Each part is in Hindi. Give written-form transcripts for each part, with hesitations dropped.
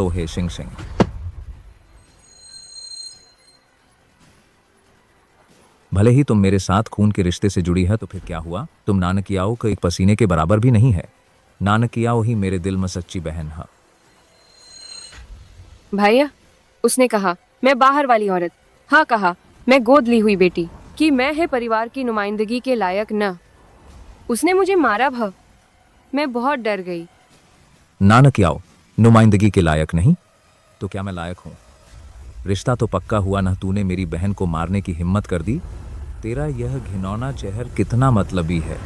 तो हे शिंग शिंग, भले ही तुम मेरे साथ खून के रिश्ते से जुड़ी है तो फिर क्या हुआ? तुम नानकियाओ के एक पसीने के बराबर भी नहीं है। नानकियाओ ही मेरे दिल में सच्ची बहन है। भैया, उसने कहा मैं बाहर वाली औरत, हाँ कहा मैं गोद ली हुई बेटी, कि मैं है परिवार की नुमाइंदगी के लायक न। उसने मुझे मारा भव, मैं बहुत डर गई। नानकियाओ नुमाइंदगी के लायक नहीं तो क्या मैं लायक हूं? रिश्ता तो पक्का हुआ ना, तूने मेरी बहन को मारने की हिम्मत कर दी। तेरा यह घिनौना चेहर कितना मतलबी है।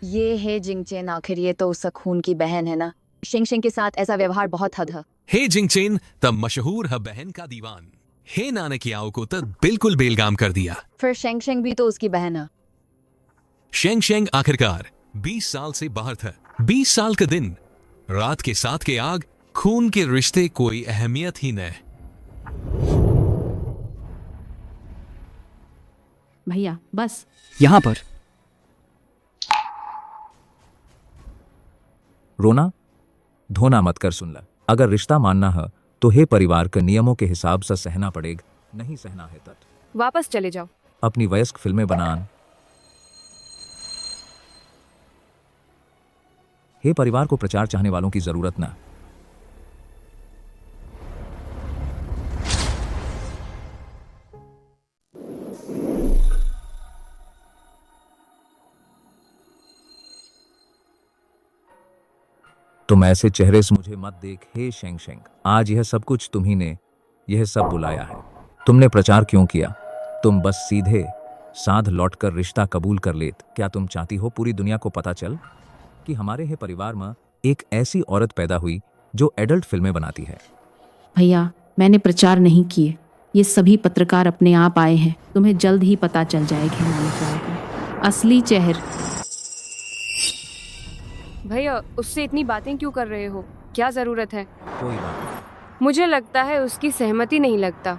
ये है जिंगचेन, आखिर ये तो उसका खून की बहन है ना। शिंग शिंग के साथ ऐसा व्यवहार बहुत हद है। हे जिंगचेन तब मशहूर है बहन का दीवान। हे नानकियाओ को तब बिल्कुल बेलगाम कर दिया। फिर शेंग शेंग भी तो उसकी बहन है। शेंग शेंग आखिरकार 20 साल से बाहर था। 20 साल का दिन, रात के 7 के आग, खून के रिश्ते कोई अहमियत ही न। भैया बस यहाँ पर रोना धोना मत कर, सुन ला। अगर रिश्ता मानना है तो हे परिवार के नियमों के हिसाब से सहना पड़ेगा, नहीं सहना है तट वापस चले जाओ। अपनी वयस्क फिल्में बनान। हे परिवार को प्रचार चाहने वालों की जरूरत ना। तुम ऐसे चेहरे से मुझे मत देख हे शेंग शेंग, आज यह सब कुछ तुम्ही ने यह सब बुलाया है। तुमने प्रचार क्यों किया? तुम बस सीधे साध लौटकर रिश्ता कबूल कर लेत। क्या तुम चाहती हो पूरी दुनिया को पता चल कि हमारे है परिवार में एक ऐसी औरत पैदा हुई जो एडल्ट फिल्में बनाती है? भैया, मैंने प्रचार नहीं किए, ये सभी पत्रकार अपने आप आए हैं। तुम्हें जल्द ही पता चल जाएगा नानकियाओ का असली चेहरा। भैया, उससे इतनी बातें क्यों कर रहे हो? क्या जरूरत है? कोई बात नहीं। मुझे लगता है उसकी सहमति नहीं लगता,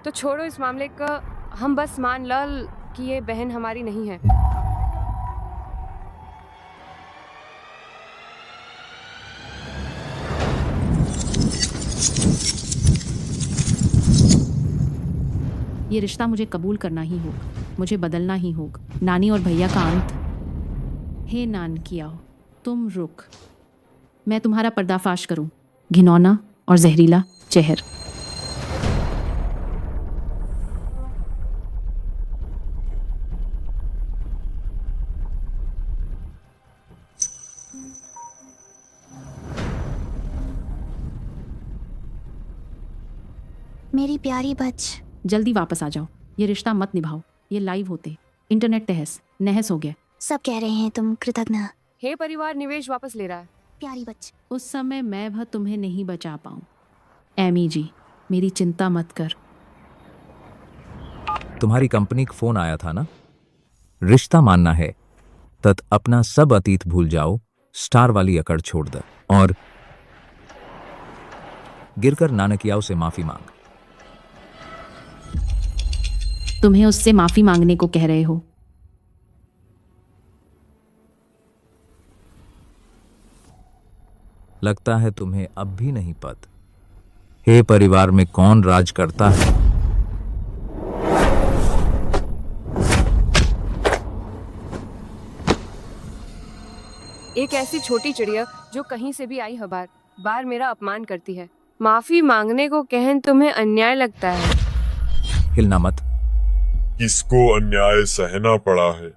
तो छोड़ो इस मामले का। हम बस मान लाल कि ये बहन हमारी नहीं है। ये रिश्ता मुझे कबूल करना ही होगा, मुझे बदलना ही होगा। नानी और भैया का अंत। हे नानकियाओ, तुम रुक, मैं तुम्हारा पर्दाफाश करूं। घिनौना और जहरीला चेहर। मेरी प्यारी बच, जल्दी वापस आ जाओ, ये रिश्ता मत निभाओ। ये लाइव होते, इंटरनेट तहस नहस हो गया। सब कह रहे हैं तुम कृतज्ञ। हे परिवार निवेश वापस ले रहा है। प्यारी बच, उस समय मैं वह तुम्हें नहीं बचा पाऊं। एमी जी, मेरी चिंता मत कर। तुम्हारी कंपनी का फोन आया था ना? रिश्ता मानना है तत् अपना सब अतीत भूल जाओ, स्टार वाली अकड़ छोड़ दे और गिरकर नानकियाओ से माफी मांग। तुम्हें उससे माफी मांगने को कह रहे हो? लगता है तुम्हें अब भी नहीं पता हे परिवार में कौन राज करता है। एक ऐसी छोटी चिड़िया जो कहीं से भी आई है, बार बार मेरा अपमान करती है। माफी मांगने को कहन तुम्हें अन्याय लगता है। हिलना मत। इसको अन्याय सहना पड़ा है।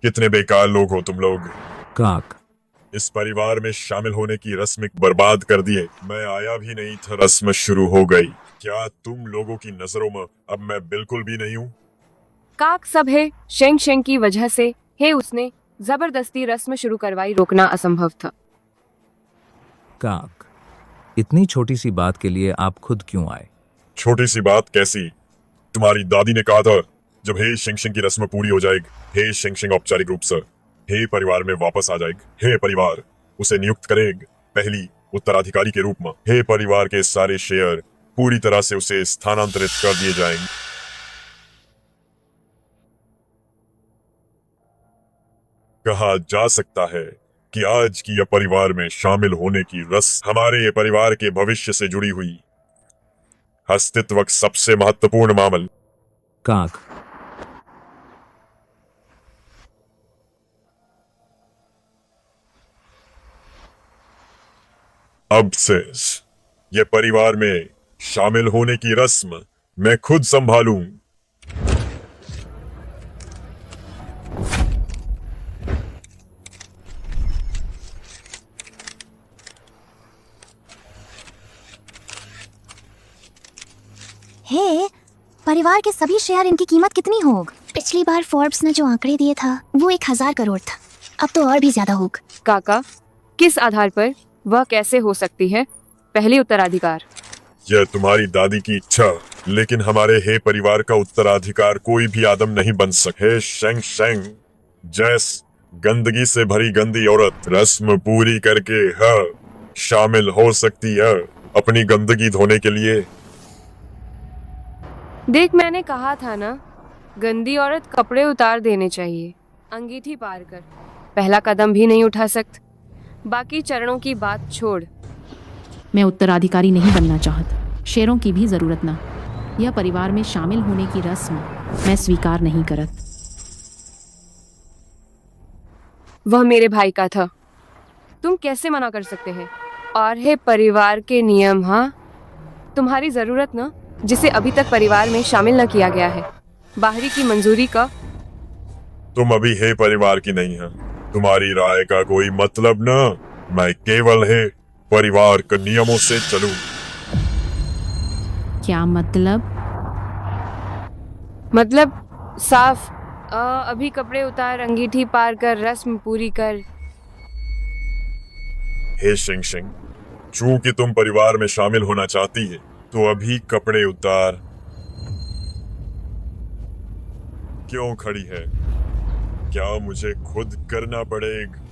कितने बेकार लोग हो तुम लोग। काक, इस परिवार में शामिल होने की रस्म बर्बाद कर दिए। मैं आया भी नहीं था, रस्म शुरू हो गई। क्या तुम लोगों की नजरों में अब मैं बिल्कुल भी नहीं हूँ? काक सब है शेंग शेंग की वजह से है। उसने जबरदस्ती रस्म शुरू करवाई, रोकना असंभव था। काक, इतनी छोटी सी बात के लिए आप खुद क्यों आए? छोटी सी बात कैसी? तुम्हारी दादी ने कहा था जब हे शिंग शिंग की रस्म पूरी हो जाएगी, हे शिंग शिंग औपचारिक रूप से हे परिवार में वापस आ जाएगी। हे परिवार, उसे नियुक्त करेग पहली उत्तराधिकारी के रूप में। हे परिवार के सारे शेयर पूरी तरह से उसे स्थानांतरित कर दिए जाएंगे। कहा जा सकता है कि आज की यह परिवार में शामिल होने की रस्म हमारे ये परिवार के भविष्य से जुड़ी हुई अस्तित्व का सबसे महत्वपूर्ण मामला। काक। अब से ये परिवार में शामिल होने की रस्म मैं खुद संभालूं। हे, परिवार के सभी शेयर, इनकी कीमत कितनी होगी? पिछली बार फोर्ब्स ने जो आंकड़े दिए था वो 1000 करोड़ था, अब तो और भी ज्यादा होगा। काका, किस आधार पर? वह कैसे हो सकती है पहली उत्तराधिकार? यह तुम्हारी दादी की इच्छा, लेकिन हमारे हे परिवार का उत्तराधिकार कोई भी आदम नहीं बन सके। शेंग शेंग जैस गंदगी से भरी गंदी औरत रस्म पूरी करके शामिल हो सकती है अपनी गंदगी धोने के लिए। देख, मैंने कहा था ना, गंदी औरत कपड़े उतार देने चाहिए। अंगीठी पार कर पहला कदम भी नहीं उठा सकती। बाकी चरणों की बात छोड़। मैं उत्तराधिकारी नहीं बनना चाहत, शेरों की भी जरूरत ना। यह परिवार में शामिल होने की रस्म मैं स्वीकार नहीं करत। वह मेरे भाई का था, तुम कैसे मना कर सकते हैं? और है परिवार के नियम। हाँ, तुम्हारी जरूरत ना, जिसे अभी तक परिवार में शामिल न किया गया है। बाहरी की मंजूरी का। तुम अभी हे परिवार की नहीं है, तुम्हारी राय का कोई मतलब ना। मैं केवल हे परिवार के नियमों से चलूं। क्या मतलब? मतलब साफ, अभी कपड़े उतार, अंगीठी पार कर, रस्म पूरी कर। हे शिंग शिंग, चूंकि तुम परिवार में शामिल होना चाहती है तो अभी कपड़े उतार। क्यों खड़ी है? क्या मुझे खुद करना पड़ेगा?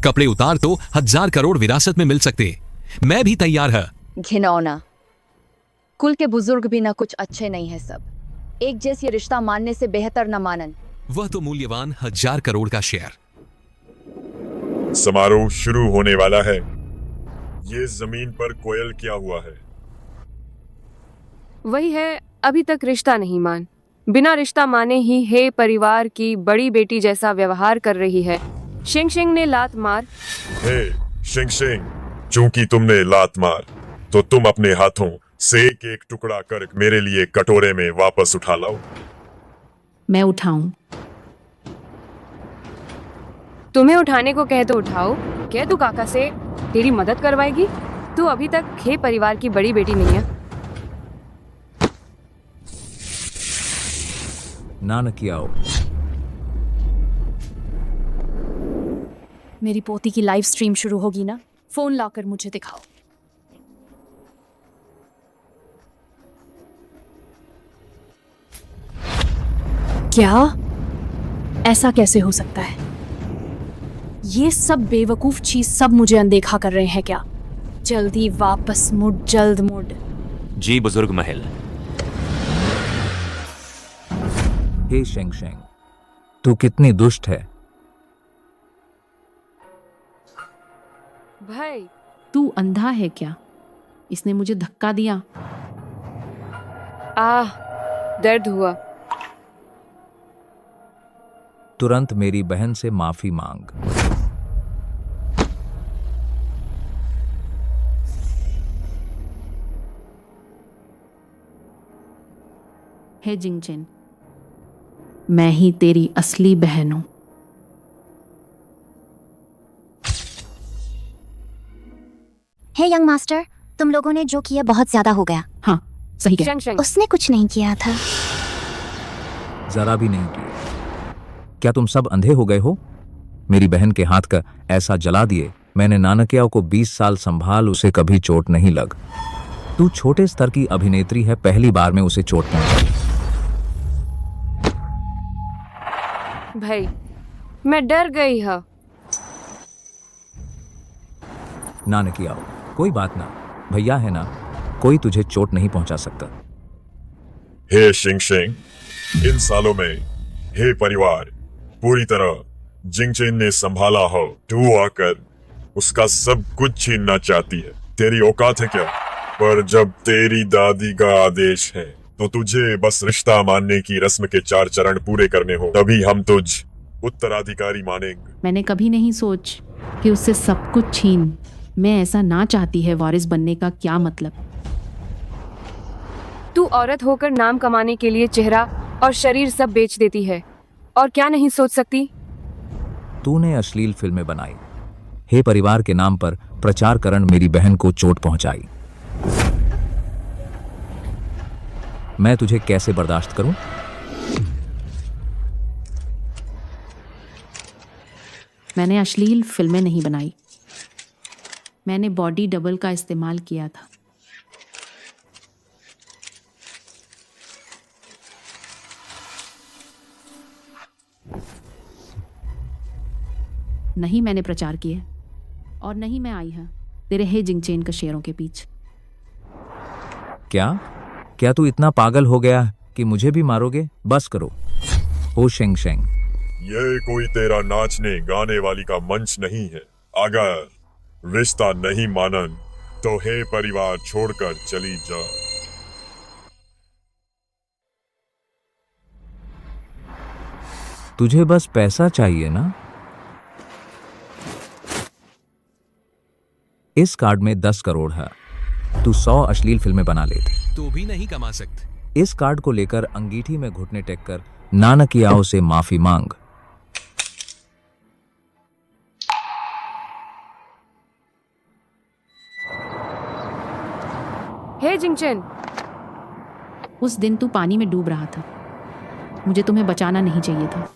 कपड़े उतार तो 1000 करोड़ विरासत में मिल सकते। मैं भी तैयार है। घिनौना। कुल के बुजुर्ग भी ना कुछ अच्छे नहीं है, सब एक जैसे रिश्ता मानने से बेहतर न मानन। वह तो मूल्यवान 1000 करोड़ का शेयर। समारोह शुरू होने वाला है। ये जमीन पर कोयल क्या हुआ है? वही है, अभी तक रिश्ता नहीं मान। बिना रिश्ता माने ही हे परिवार की बड़ी बेटी जैसा व्यवहार कर रही है। शिंग शिंग ने लात मार। हे शिंग शिंग, चूंकि तुमने लात मार तो तुम अपने हाथों से एक एक टुकड़ा कर मेरे लिए कटोरे में वापस उठा लाओ। मैं उठाऊं? तुम्हें उठाने को कहे तो उठाओ। कह तू काका से तेरी मदद करवाएगी। तू अभी तक हे परिवार की बड़ी बेटी नहीं है। नानकियाओ। मेरी पोती की लाइव स्ट्रीम शुरू होगी ना, फोन लाकर मुझे दिखाओ। क्या? ऐसा कैसे हो सकता है? ये सब बेवकूफ चीज सब मुझे अनदेखा कर रहे हैं क्या? जल्दी वापस मुड़, जल्द मुड़। जी बुजुर्ग महल। हे शेंग शेंग, तू कितनी दुष्ट है। भाई, तू अंधा है क्या? इसने मुझे धक्का दिया। दर्द हुआ। तुरंत मेरी बहन से माफी मांग। हे जिंगचेन, मैं ही तेरी असली बहन हूं। हे यंग मास्टर, तुम लोगों ने जो किया बहुत ज्यादा हो गया। हाँ, सही कहा। शिंग शिंग, उसने कुछ नहीं किया था। जरा भी नहीं किया। क्या तुम सब अंधे हो गए हो? मेरी बहन के हाथ का ऐसा जला दिए। मैंने नानकियाओ को 20 साल संभाल, उसे कभी चोट नहीं लग। तू छोटे स्तर की अभिनेत्री है, पहली बार में उसे चोट पहुंचाई। भाई मैं डर गई हा। नानकी आओ, कोई बात ना, भैया है ना, कोई तुझे चोट नहीं पहुंचा सकता। हे शिंगशेंग, इन सालों में हे परिवार पूरी तरह जिंगचेन ने संभाला हो, तू आकर उसका सब कुछ छीनना चाहती है। तेरी औकात है क्या? पर जब तेरी दादी का आदेश है तो तुझे बस रिश्ता मानने की रस्म के 4 चरण पूरे करने हो, तभी हम तुझ उत्तराधिकारी मानेंगे। मैंने कभी नहीं सोच कि उससे सब कुछ छीन, मैं ऐसा ना चाहती है। वारिस बनने का क्या मतलब? तू औरत होकर नाम कमाने के लिए चेहरा और शरीर सब बेच देती है, और क्या नहीं सोच सकती? तूने अश्लील फिल्में बनाई, हे परिवार के नाम पर प्रचार करण मेरी बहन को चोट पहुंचाई। मैं तुझे कैसे बर्दाश्त करूं? मैंने अश्लील फिल्में नहीं बनाई, मैंने बॉडी डबल का इस्तेमाल किया था। नहीं मैंने प्रचार किए, और नहीं मैं आई हूं तेरे हे जिंगचेन के शेरों के पीछे। क्या तू इतना पागल हो गया कि मुझे भी मारोगे? बस करो। हो शेंग शेंग, ये कोई तेरा नाचने गाने वाली का मंच नहीं है। अगर रिश्ता नहीं मानन तो हे परिवार छोड़कर चली जा। तुझे बस पैसा चाहिए ना? इस कार्ड में 10 करोड़ है, तू 100 अश्लील फिल्में बना ले। तो भी नहीं कमा सकते। इस कार्ड को लेकर अंगीठी में घुटने टेक कर नानकियाओ से माफी मांग। हे जिंगचेन, उस दिन तू पानी में डूब रहा था, मुझे तुम्हें बचाना नहीं चाहिए था।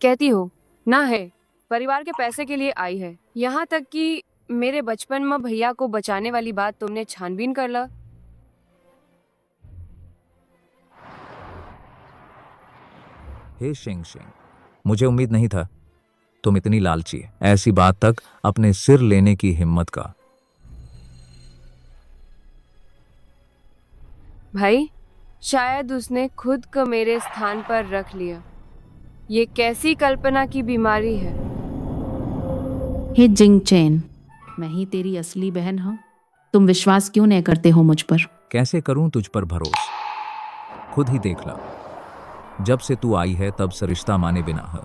कहती हो ना है, परिवार के पैसे के लिए आई है। यहाँ तक कि मेरे बचपन में भैया को बचाने वाली बात तुमने छानबीन कर ला। हे शेंग शेंग, मुझे उम्मीद नहीं था तुम इतनी लालची, ऐसी बात तक अपने सिर लेने की हिम्मत का। भाई शायद उसने खुद को मेरे स्थान पर रख लिया। ये कैसी कल्पना की बीमारी है? हे जिंगचेन, मैं ही तेरी असली बहन हूं। तुम विश्वास क्यों नहीं करते हो मुझ पर? कैसे करूं तुझ पर भरोसा? खुद ही देख ला, जब से तू आई है तब से रिश्ता माने बिना है।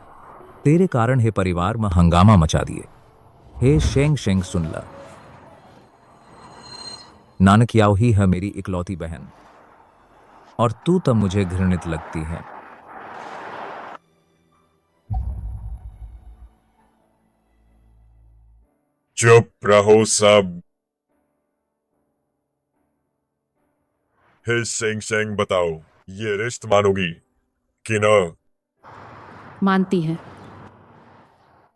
तेरे कारण हे परिवार में हंगामा मचा दिए। हे शेंग शेंग सुन ला, नानकियाओ ही है मेरी इकलौती बहन, और तू तब मुझे घृणित लगती है। चुप रहो सब। हे शेंग शेंग, बताओ ये रिश्ता मानोगी कि न? मानती है,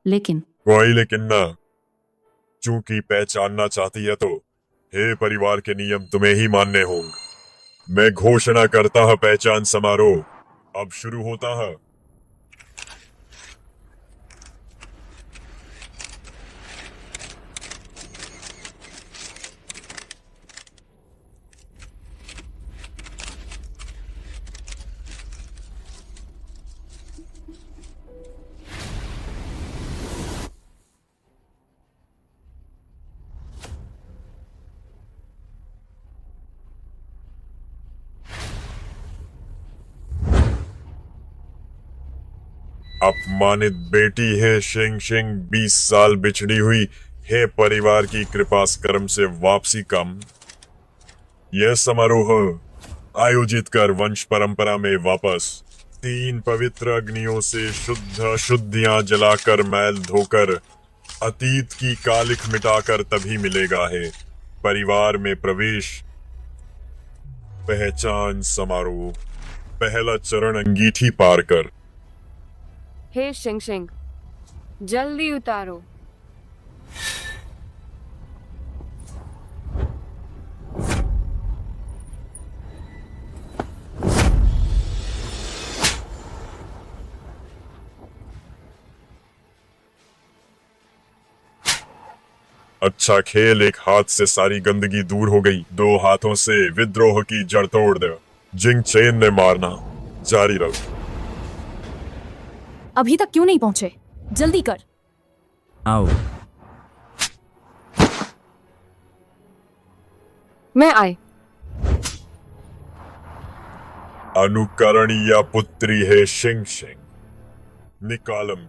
लेकिन कोई लेकिन ना। चूंकि पहचानना चाहती है तो हे परिवार के नियम तुम्हें ही मानने होंगे। मैं घोषणा करता हूं, पहचान समारोह अब शुरू होता है। अपमानित बेटी है शेंग शेंग, 20 साल बिछड़ी हुई है परिवार की कृपा कर्म से वापसी कम। यह समारोह आयोजित कर वंश परंपरा में वापस 3 पवित्र अग्नियों से शुद्ध शुद्धियां जलाकर मैल धोकर अतीत की कालिख मिटाकर तभी मिलेगा है परिवार में प्रवेश। पहचान समारोह, पहला चरण अंगीठी पार कर। हे शेंग शेंग, जल्दी उतारो। अच्छा खेल, एक हाथ से सारी गंदगी दूर हो गई, 2 हाथों से विद्रोह की जड़ तोड़ दे। जिंग चेन ने मारना जारी रखो। अभी तक क्यों नहीं पहुंचे? जल्दी कर। आओ। मैं आए। अनुकरणीय पुत्री है शिंग शिंग, निकालम।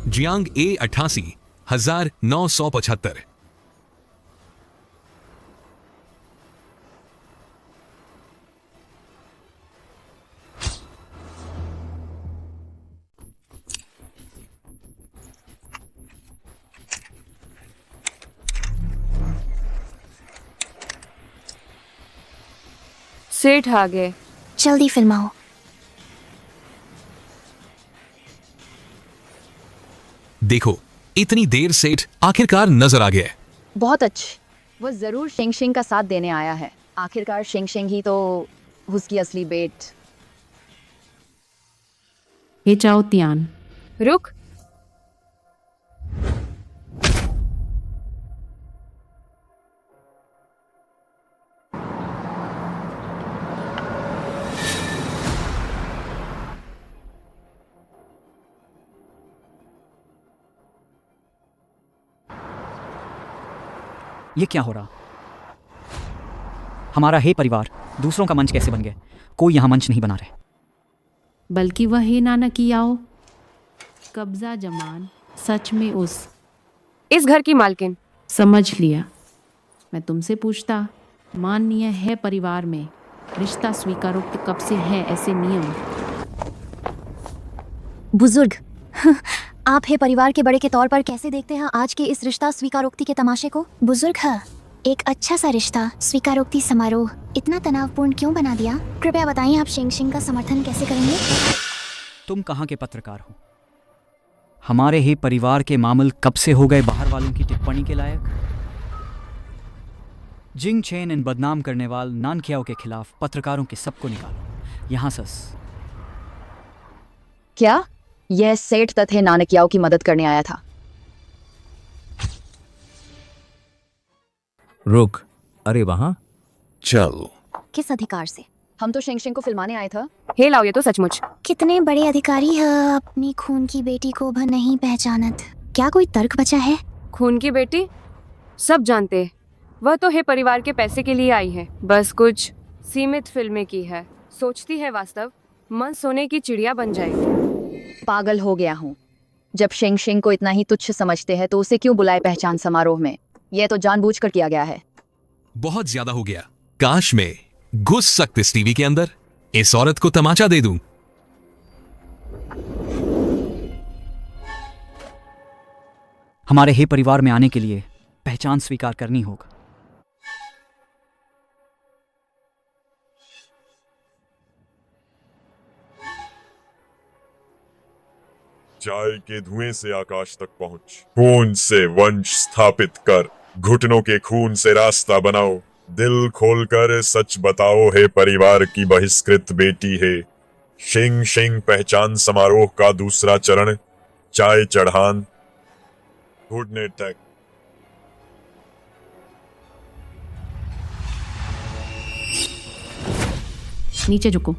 Jiang A88,975। सेठ आ गए। जल्दी फिल्माओ। देखो, इतनी देर सेठ आखिरकार नजर आ गया। बहुत अच्छे। वो जरूर शिंग शिंग का साथ देने आया है। आखिरकार शिंग शिंग ही तो उसकी असली बेट। हे चाओ तियान। रुक। ये क्या हो रहा? हमारा हे परिवार दूसरों का मंच कैसे बन गए? कोई यहाँ मंच नहीं बना रहे। बल्कि वह हे नाना की आओ कब्जा जमान सच में उस इस घर की मालकिन। समझ लिया। मैं तुमसे पूछता, माननीय है परिवार में रिश्ता स्वीकारोक्त कब से है ऐसे नियम? बुजुर्ग, आप है परिवार के बड़े के तौर पर कैसे देखते हैं आज के इस रिश्ता स्वीकारोक्ति के तमाशे को? बुजुर्ग, हाँ, एक अच्छा सा रिश्ता स्वीकारोक्ति समारोह इतना तनावपूर्ण क्यों बना दिया? कृपया बताइए, आप शिंग शिंग का समर्थन कैसे करेंगे? तुम कहाँ के पत्रकार हो? हमारे ही परिवार के मामल कब से हो गए बाहर वालों की टिप्पणी के लायक? जिंग चेन इन बदनाम करने वाल नानकियाओ के खिलाफ पत्रकारों के सबको निकालो यहाँ सस। क्या यह सेठ तथे नानकियाओ की मदद करने आया था? रुक। अरे वहां चल। किस अधिकार से? हम तो शिंग शिंग को फिल्माने आए थे। हे लाओ, ये तो सचमुच। कितने बड़े अधिकारी है, अपनी खून की बेटी को भी नहीं पहचानत। क्या कोई तर्क बचा है? खून की बेटी सब जानते हैं। वह तो है परिवार के पैसे के लिए आई है, बस कुछ सीमित फिल्में की है। सोचती है वास्तव मन सोने की चिड़िया बन जाए। पागल हो गया हूँ। जब शिंग शिंग को इतना ही तुच्छ समझते हैं तो उसे क्यों बुलाए पहचान समारोह में? यह तो जानबूझकर किया गया है। बहुत ज्यादा हो गया। काश में घुस सकते इस टीवी के अंदर, इस औरत को तमाचा दे दूं। हमारे हे परिवार में आने के लिए पहचान स्वीकार करनी होगा। चाय के धुएं से आकाश तक पहुंच, खून से वंश स्थापित कर, घुटनों के खून से रास्ता बनाओ, दिल खोलकर सच बताओ, है परिवार की बहिष्कृत बेटी है शिंग शिंग। पहचान समारोह का दूसरा चरण, चाय चढ़ान। गुड नाइट टैक। नीचे झुको।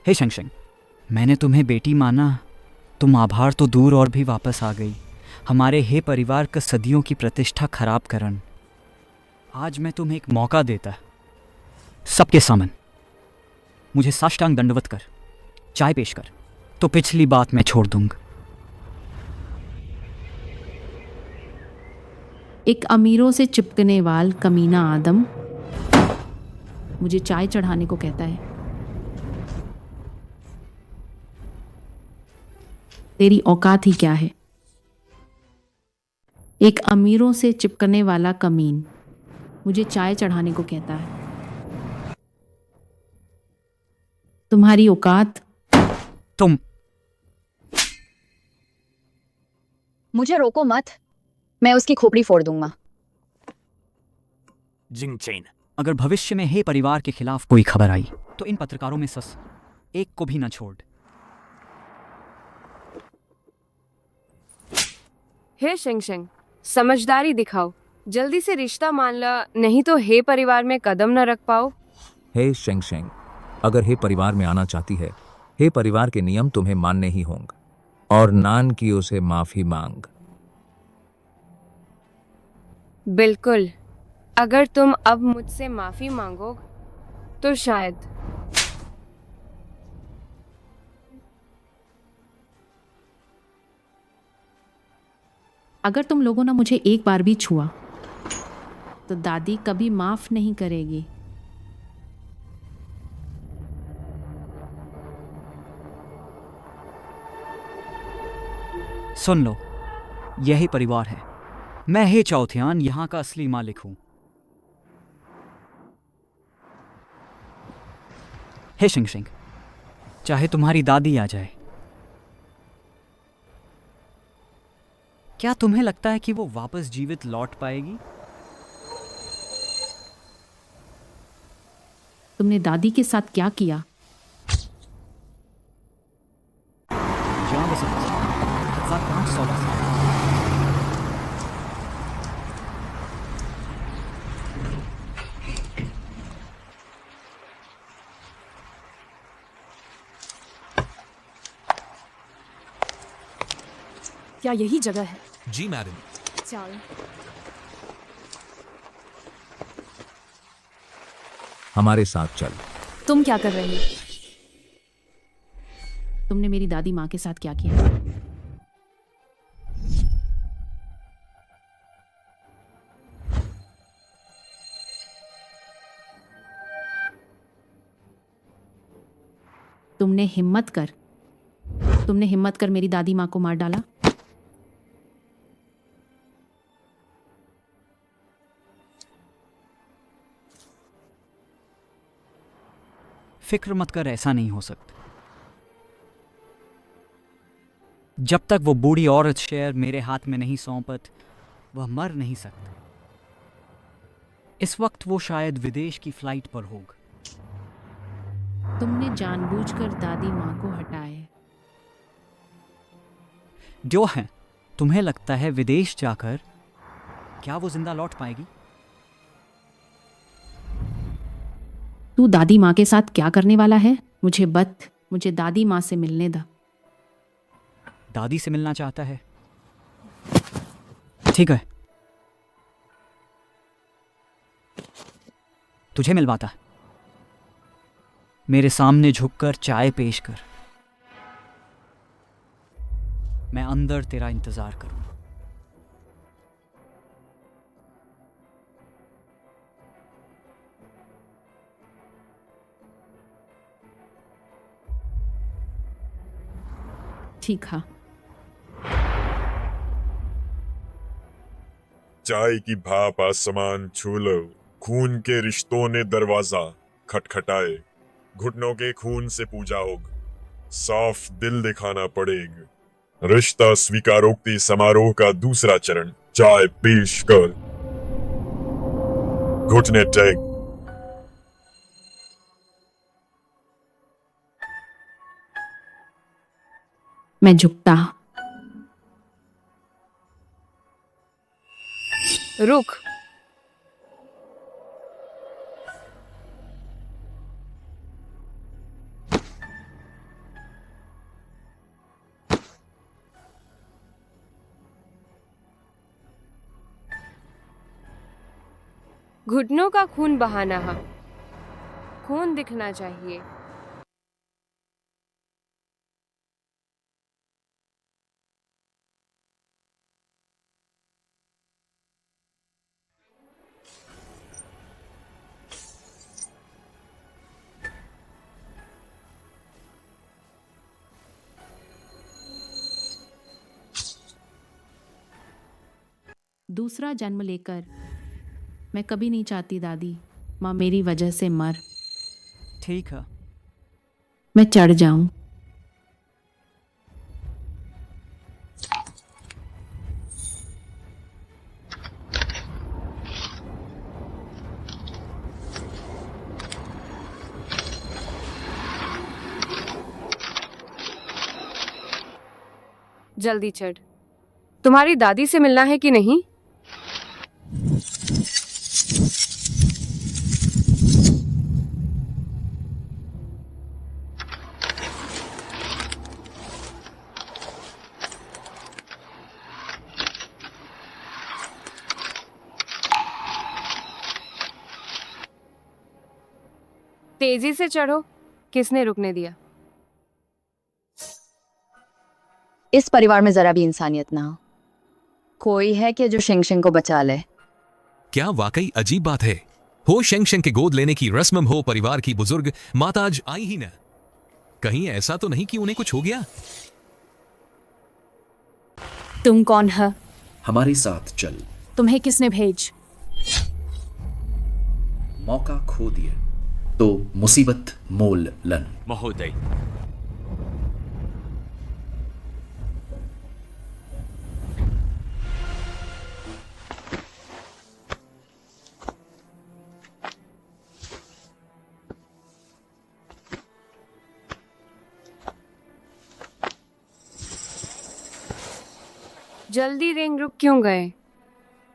हे शिंग शिंग, मैंने तुम्हें बेटी माना, तुम आभार तो दूर और भी वापस आ गई। हमारे हे परिवार का सदियों की प्रतिष्ठा खराब करन। आज मैं तुम्हें एक मौका देता, सबके सामने मुझे साष्टांग दंडवत कर, चाय पेश कर, तो पिछली बात मैं छोड़ दूंगा। एक अमीरों से चिपकने वाल कमीना आदम मुझे चाय चढ़ाने को कहता है। तेरी औकात ही क्या है? एक अमीरों से चिपकने वाला कमीन मुझे चाय चढ़ाने को कहता है। तुम्हारी औकात? तुम मुझे रोको मत, मैं उसकी खोपड़ी फोड़ दूंगा। जिंगचेन, अगर भविष्य में हे परिवार के खिलाफ कोई खबर आई तो इन पत्रकारों में सस एक को भी न छोड़। हे शेंगशेंग, समझदारी दिखाओ, जल्दी से रिश्ता मान ला, नहीं तो हे परिवार में कदम न रख पाओ। हे शेंगशेंग, अगर हे परिवार में आना चाहती है, हे परिवार के नियम तुम्हें मानने ही होंगे और नान की उसे माफी मांग। बिल्कुल, अगर तुम अब मुझसे माफी मांगो तो शायद। अगर तुम लोगों ने मुझे एक बार भी छुआ तो दादी कभी माफ नहीं करेगी। सुन लो, यही परिवार है। मैं हे चौथियान यहाँ का असली मालिक हूं। हे शिंगशिंग, चाहे तुम्हारी दादी आ जाए, क्या तुम्हें लगता है कि वो वापस जीवित लौट पाएगी? तुमने दादी के साथ क्या किया? जहाँ बस 1516 साल। क्या यही जगह है? जी मैडम। चल। हमारे साथ चल। तुम क्या कर रही हो? तुमने मेरी दादी माँ के साथ क्या किया? तुमने हिम्मत कर मेरी दादी माँ को मार डाला। फिक्र मत कर, ऐसा नहीं हो सकता। जब तक वो बूढ़ी औरत शेर मेरे हाथ में नहीं सौंपत, वह मर नहीं सकता। इस वक्त वो शायद विदेश की फ्लाइट पर होगा। तुमने जानबूझकर दादी माँ को हटाए। जो है, तुम्हें लगता है विदेश जाकर क्या वो जिंदा लौट पाएगी? तू दादी माँ के साथ क्या करने वाला है? मुझे दादी माँ से मिलने दा। दादी से मिलना चाहता है? ठीक है, तुझे मिलवाता। मेरे सामने झुककर चाय पेश कर, मैं अंदर तेरा इंतजार करूं। ठीक है। चाय की भाप आसमान छू लो, खून के रिश्तों ने दरवाजा खटखटाए, घुटनों के खून से पूजा होग, साफ दिल दिखाना पड़ेगा। रिश्ता स्वीकारोक्ति समारोह का दूसरा चरण, चाय पेश कर, घुटने टेक। मैं झुकता। रुक। घुटनों का खून बहाना है, खून दिखना चाहिए। दूसरा जन्म लेकर मैं कभी नहीं चाहती दादी माँ मेरी वजह से मर। ठीक है, मैं चढ़ जाऊं। जल्दी चढ़। तुम्हारी दादी से मिलना है कि नहीं? तेजी से चढ़ो। किसने रुकने दिया? इस परिवार में जरा भी इंसानियत ना हो। कोई है कि जो शेंगशेंग को बचा ले? क्या वाकई अजीब बात है। हो शेंगशेंग के गोद लेने की रस्म हो परिवार की बुजुर्ग माता आज आई ही न। कहीं ऐसा तो नहीं कि उन्हें कुछ हो गया? तुम कौन है? हमारे साथ चल। तुम्हें किसने भेज? मौका खो दिए तो मुसीबत मोल लन। महोदय, जल्दी रेंग रुक क्यों गए?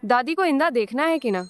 दादी को इंदा देखना है कि ना?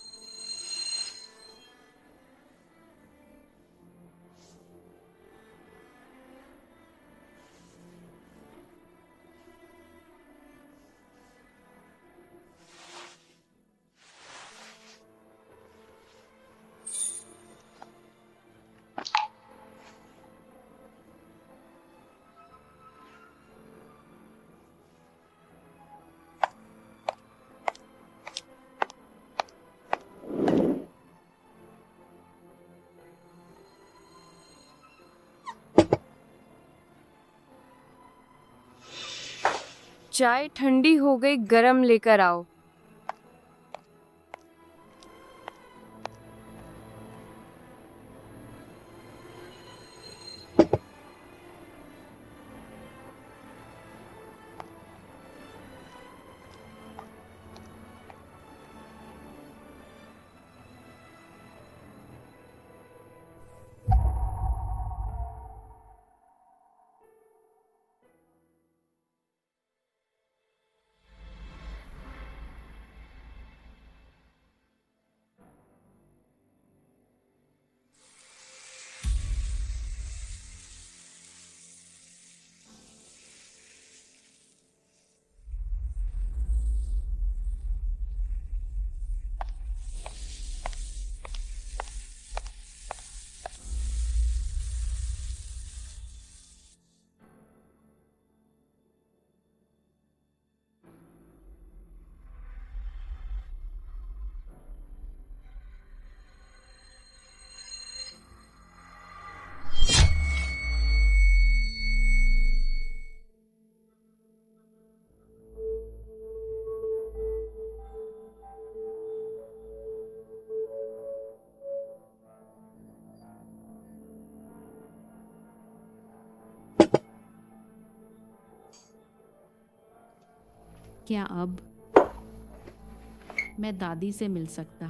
चाय ठंडी हो गई, गरम लेकर आओ। क्या अब मैं दादी से मिल सकता?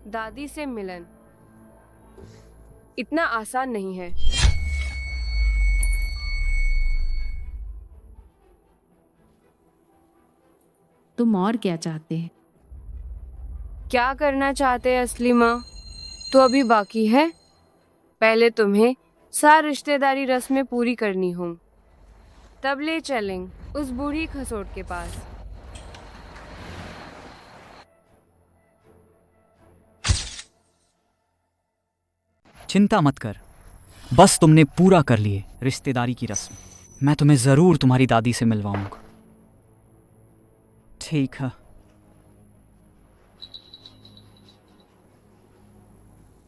दादी से मिलन इतना आसान नहीं है। तुम और क्या चाहते हैं? क्या करना चाहते हैं असली माँ? तो अभी बाकी है। पहले तुम्हें सारी रिश्तेदारी रस्में पूरी करनी हों, तब ले चलेंगे उस बूढ़ी खसोट के पास। चिंता मत कर, बस तुमने पूरा कर लिए रिश्तेदारी की रस्म। मैं तुम्हें जरूर तुम्हारी दादी से मिलवाऊंगा। ठीक है।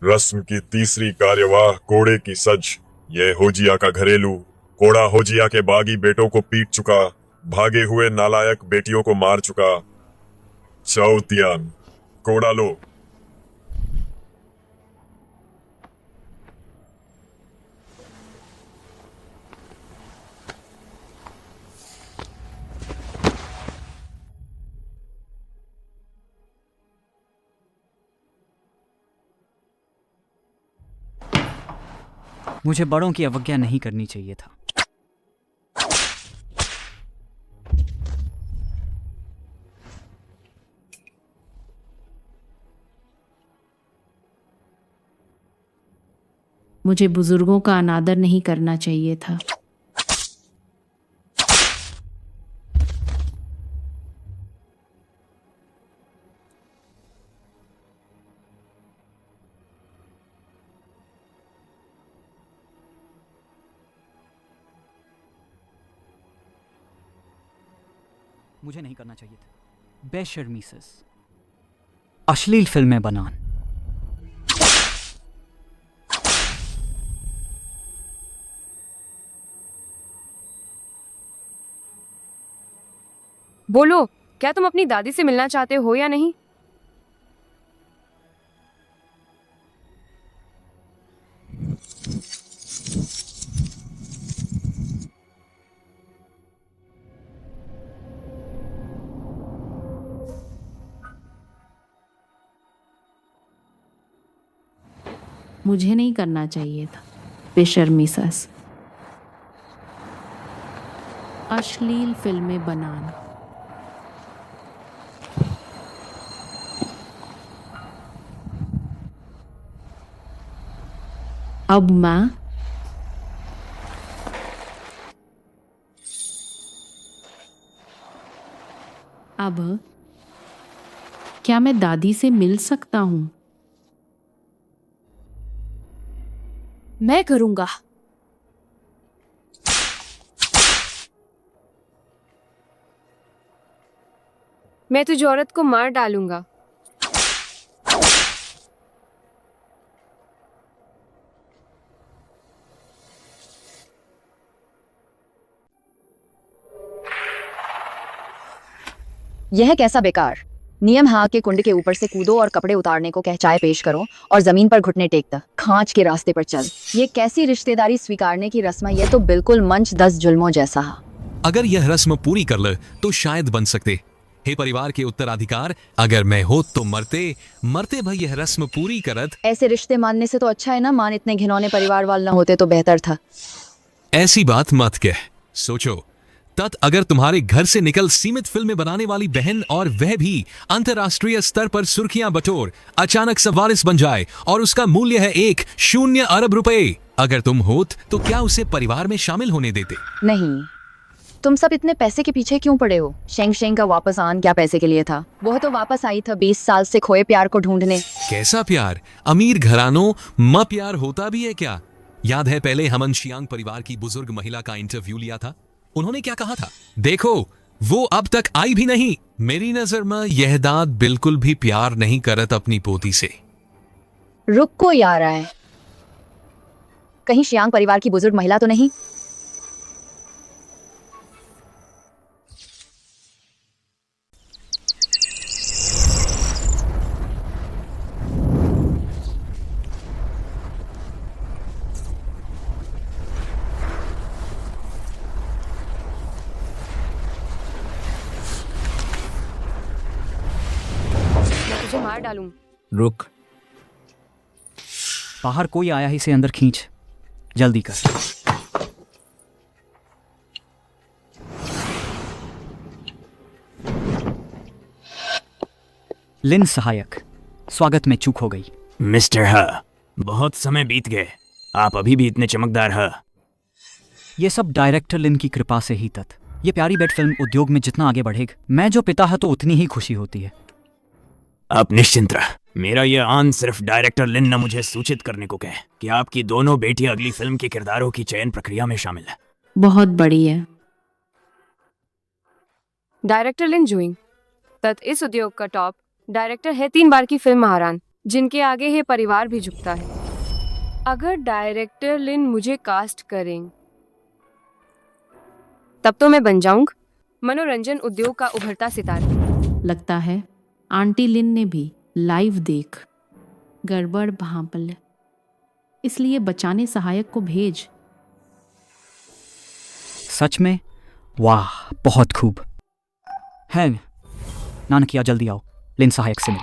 रस्म की तीसरी कार्यवाह घोड़े की सज। ये होजिया का घरेलू घोड़ा होजिया के बागी बेटों को पीट चुका, भागे हुए नालायक बेटियों को मार चुका। चौथियान, घोड़ा लो। मुझे बड़ों की अवज्ञा नहीं करनी चाहिए था। मुझे बुजुर्गों का अनादर नहीं करना चाहिए था। मुझे नहीं करना चाहिए था। बेशर्मी से अश्लील फिल्में बनान। बोलो, क्या तुम अपनी दादी से मिलना चाहते हो या नहीं? मुझे नहीं करना चाहिए था। बेशर्मी सस। अश्लील फिल्में बनाना। अब मैं क्या मैं दादी से मिल सकता हूं? मैं करूंगा। मैं तुझ औरत को मार डालूंगा। यह कैसा बेकार नियम है कि कुंड के ऊपर से कूदो और कपड़े उतारने को कह चाय पेश करो और जमीन पर घुटने टेकता खांच के रास्ते पर चल। ये कैसी रिश्तेदारी स्वीकारने की रस्म है? ये तो बिल्कुल मंच 10 जुल्मों जैसा है। अगर यह रस्म पूरी कर ले तो शायद बन सकते। हे परिवार के उत्तराधिकार, अगर मैं हो तो मरते मरते भाई यह रस्म पूरी करत। ऐसे रिश्ते मानने से तो अच्छा है ना मान इतने घिनौने परिवार वाले न होते तो बेहतर था। ऐसी बात मत कह। सोचो तत् अगर तुम्हारे घर से निकल सीमित फिल्में बनाने वाली बहन और वह भी अंतरराष्ट्रीय स्तर पर सुर्खियां बटोर अचानक सवारिस बन जाए और उसका मूल्य है 1 अरब रुपए, अगर तुम होत तो क्या उसे परिवार में शामिल होने देते? नहीं। तुम सब इतने पैसे के पीछे क्यों पड़े हो? शेंग शेंग का वापस आन क्या पैसे के लिए था? वह तो वापस आई था 20 साल से खोए प्यार को ढूंढने। कैसा प्यार? अमीर घरानों म प्यार होता भी है क्या? याद है पहले हमन शियांग परिवार की बुजुर्ग महिला का इंटरव्यू लिया था, उन्होंने क्या कहा था? देखो वो अब तक आई भी नहीं। मेरी नजर में यह दाद बिल्कुल भी प्यार नहीं करत अपनी पोती से। रुक कोई आ रहा है। कहीं शियांग परिवार की बुजुर्ग महिला तो नहीं? तुझे मार डालूं। रुक। बाहर कोई आया ही से अंदर खींच, जल्दी कर। लिन सहायक, स्वागत में चूक हो गई। मिस्टर ह, बहुत समय बीत गए, आप अभी भी इतने चमकदार ह। ये सब डायरेक्टर लिन की कृपा से ही तत्। ये प्यारी बेट फिल्म उद्योग में जितना आगे बढ़ेगा, मैं जो पिता है तो उतनी ही खुशी होती है। आप निश्चिंत रह, मेरा ये आन सिर्फ डायरेक्टर लिन ने मुझे सूचित करने को कहे कि आपकी दोनों बेटियां अगली फिल्म के किरदारों की चयन प्रक्रिया में शामिल है। बहुत बड़ी है। डायरेक्टर लिन जुइंग, तत् इस उद्योग का टॉप डायरेक्टर है, 3 बार की फिल्म महारान, जिनके आगे है परिवार भी झुकता है। अगर डायरेक्टर लिन मुझे कास्ट करें तब तो मैं बन जाऊंगा मनोरंजन उद्योग का उभरता सितारा। लगता है आंटी लिन ने भी लाइव देख गड़बड़ भांपल, इसलिए बचाने सहायक को भेज। सच में? वाह, बहुत खूब है। नानकिया जल्दी आओ, लिन सहायक से मिल।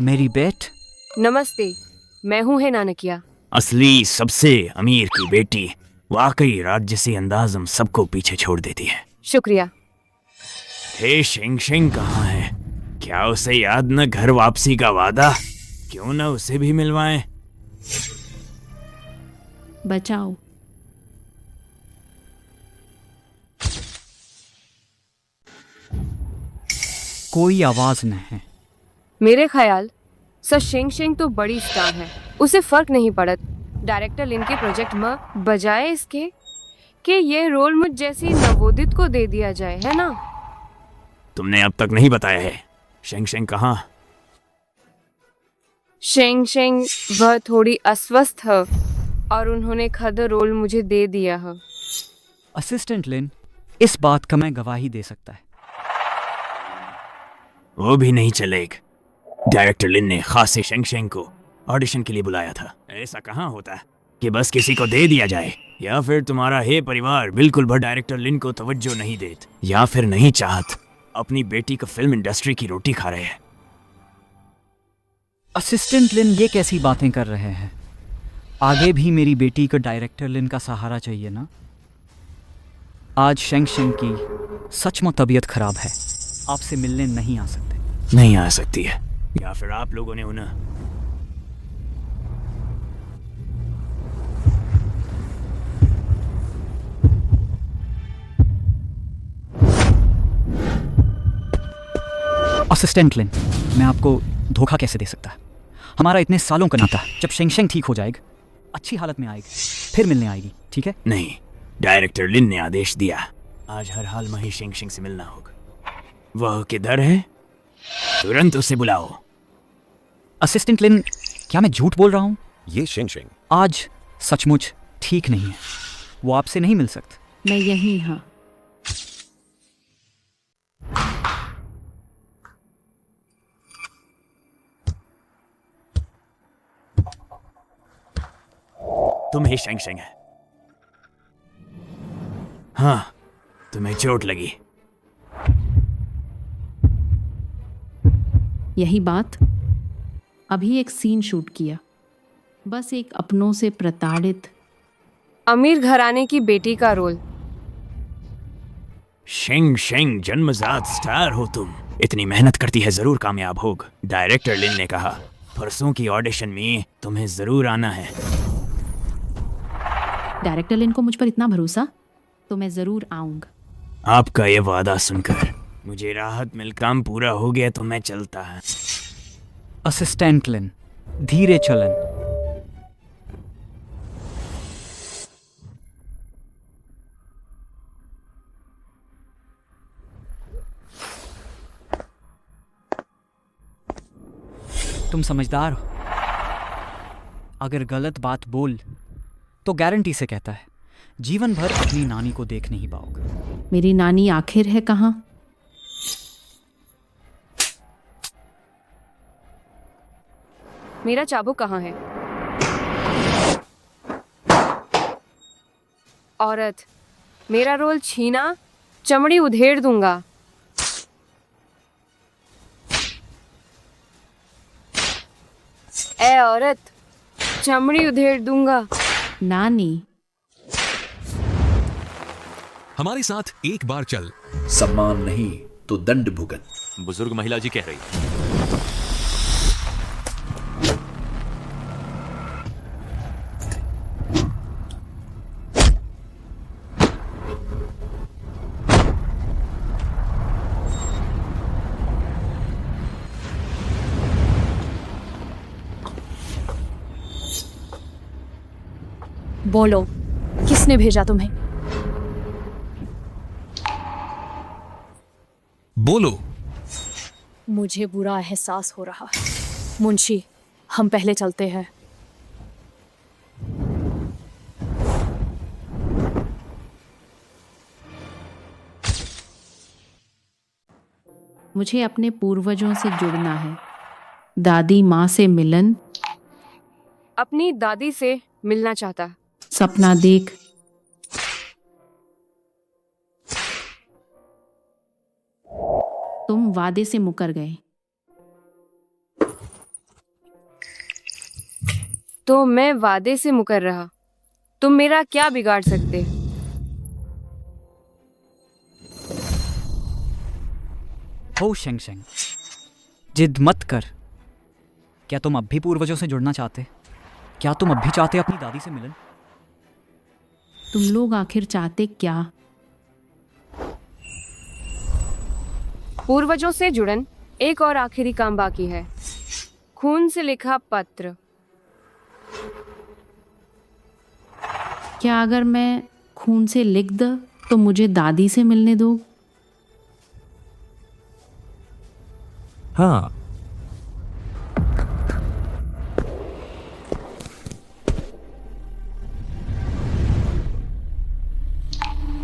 मेरी बेट, नमस्ते, मैं हूँ है नानकिया। असली सबसे अमीर की बेटी वाकई राज्य से अंदाज हम सबको पीछे छोड़ देती है। शुक्रिया। हे शेंग शेंग कहाँ है? क्या उसे याद न घर वापसी का वादा? क्यों न उसे भी मिलवाएं? बचाओ। कोई आवाज न है। मेरे ख्याल सर शेंग शेंग तो बड़ी स्टार है, उसे फर्क नहीं पड़त डायरेक्टर लिन के प्रोजेक्ट में, बजाय इसके कि ये रोल मुझ जैसी नवोदित को दे दिया जाए, है ना? तुमने अब तक नहीं बताया है शेंग शेंग कहाँ? शेंग शेंग वह थोड़ी अस्वस्थ है और उन्होंने खुद रोल मुझे दे दिया है। असिस्टेंट लिन इस बात का मैं गवाही दे सकता है। वो भी नहीं चलेगा। डायरेक्टर लिन ने खास से शेंग शेंग को ऑडिशन के लिए बुलाया था। ऐसा कहाँ होता है कि बस किसी को दे दिया जाए? या फिर तुम्हारा हे परिवार बिल्कुल भी डायरेक्टर लिन को तवज्जो नहीं देत, या फिर नहीं चाहत अपनी बेटी को फिल्म इंडस्ट्री की रोटी खा रहे हैं? असिस्टेंट लिन ये कैसी बातें कर रहे हैं? आगे भी मेरी बेटी को डायरेक्टर लिन का सहारा चाहिए ना। आज शेंग शेंग की सचमुच तबीयत खराब है, आपसे मिलने नहीं आ सकते। नहीं आ सकती है, या फिर आप लोगों ने उन्हें असिस्टेंट लिन, मैं आपको धोखा कैसे दे सकता? हमारा इतने सालों का नाता, जब शेंग शेंग ठीक हो जाएगा, अच्छी हालत में आएगी, फिर मिलने आएगी, ठीक है? नहीं, डायरेक्टर लिन ने आदेश दिया, आज हर हाल में ही शेंग शेंग से मिलना होगा। वह किधर है? तुरंत उसे बुलाओ। असिस्टेंट लिन, क्या मैं झूठ बोल रहा हूँ? ये शेंग शेंग आज सचमुच ठीक नहीं है, वो आपसे नहीं मिल सकता। मैं यहीं हाँ। तुम ही शेंग शेंग है? हाँ, तुम्हें चोट लगी। यही बात। अभी एक सीन शूट किया, बस एक अपनों से प्रताड़ित अमीर घराने की बेटी का रोल। शेंग शेंग जन्मजात स्टार हो तुम। इतनी मेहनत करती है, जरूर कामयाब होग। डायरेक्टर लिन ने कहा परसों की ऑडिशन में तुम्हें जरूर आना है। डायरेक्टर लिन को मुझ पर इतना भरोसा, तो मैं जरूर आऊंगा। आपका ये वादा सुनकर मुझे राहत मिल, काम पूरा हो गया तो मैं चलता है। असिस्टेंट लिन, धीरे चलन। तुम समझदार हो। अगर गलत बात बोल तो गारंटी से कहता है जीवन भर अपनी नानी को देख नहीं पाओगे। मेरी नानी आखिर है कहाँ? मेरा चाबुक कहाँ है? औरत, मेरा रोल छीना, चमड़ी उधेड़ दूंगा। ए औरत, चमड़ी उधेड़ दूंगा। नानी, हमारे साथ एक बार चल। सम्मान नहीं तो दंड भुगत। बुजुर्ग महिला जी कह रही। बोलो, किसने भेजा तुम्हें? बोलो। मुझे बुरा एहसास हो रहा है। मुंशी, हम पहले चलते हैं। मुझे अपने पूर्वजों से जुड़ना है। दादी माँ से मिलन। अपनी दादी से मिलना चाहता। सपना देख। तुम वादे से मुकर गए। तो मैं वादे से मुकर रहा। तुम मेरा क्या बिगाड़ सकते? हो शेंगशेंग, जिद मत कर। क्या तुम अब भी पूर्वजों से जुड़ना चाहते? क्या तुम अब भी चाहते अपनी दादी से मिलन? तुम लोग आखिर चाहते क्या? पूर्वजों से जुड़न। एक और आखिरी काम बाकी है, खून से लिखा पत्र। क्या अगर मैं खून से लिख द तो मुझे दादी से मिलने दो? हाँ,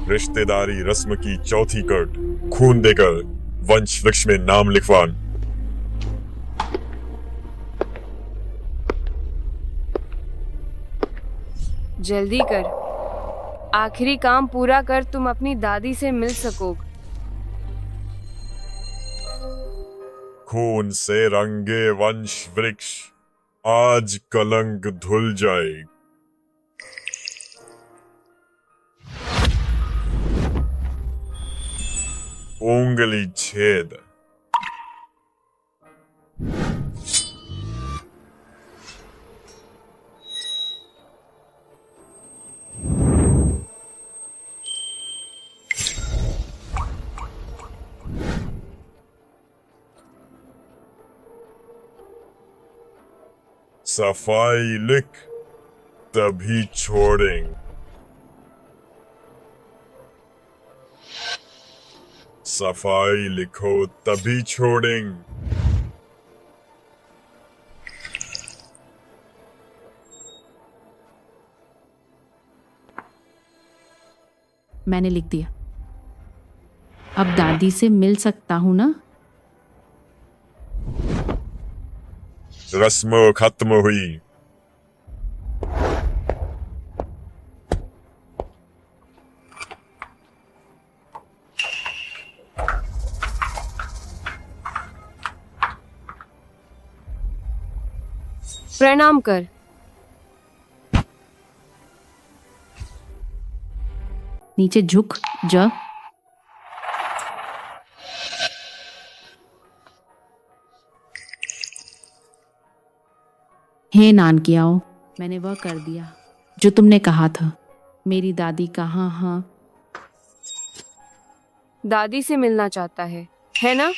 रिश्तेदारी रस्म की चौथी कट, खून देकर वंश वृक्ष में नाम लिखवान। जल्दी कर, आखिरी काम पूरा कर, तुम अपनी दादी से मिल सकोगे। खून से रंगे वंश वृक्ष, आज कलंक धुल जाए। उंगली छेद। सफाई लिख, तभी छोड़ेंगे। सफाई लिखो तभी छोड़ेंगे। मैंने लिख दिया। अब दादी से मिल सकता हूं ना? रस्म खत्म हुई। प्रणाम कर। नीचे झुक जा। हे नान की आओ, मैंने वह कर दिया जो तुमने कहा था। मेरी दादी कहाँ? हाँ, दादी से मिलना चाहता है ना?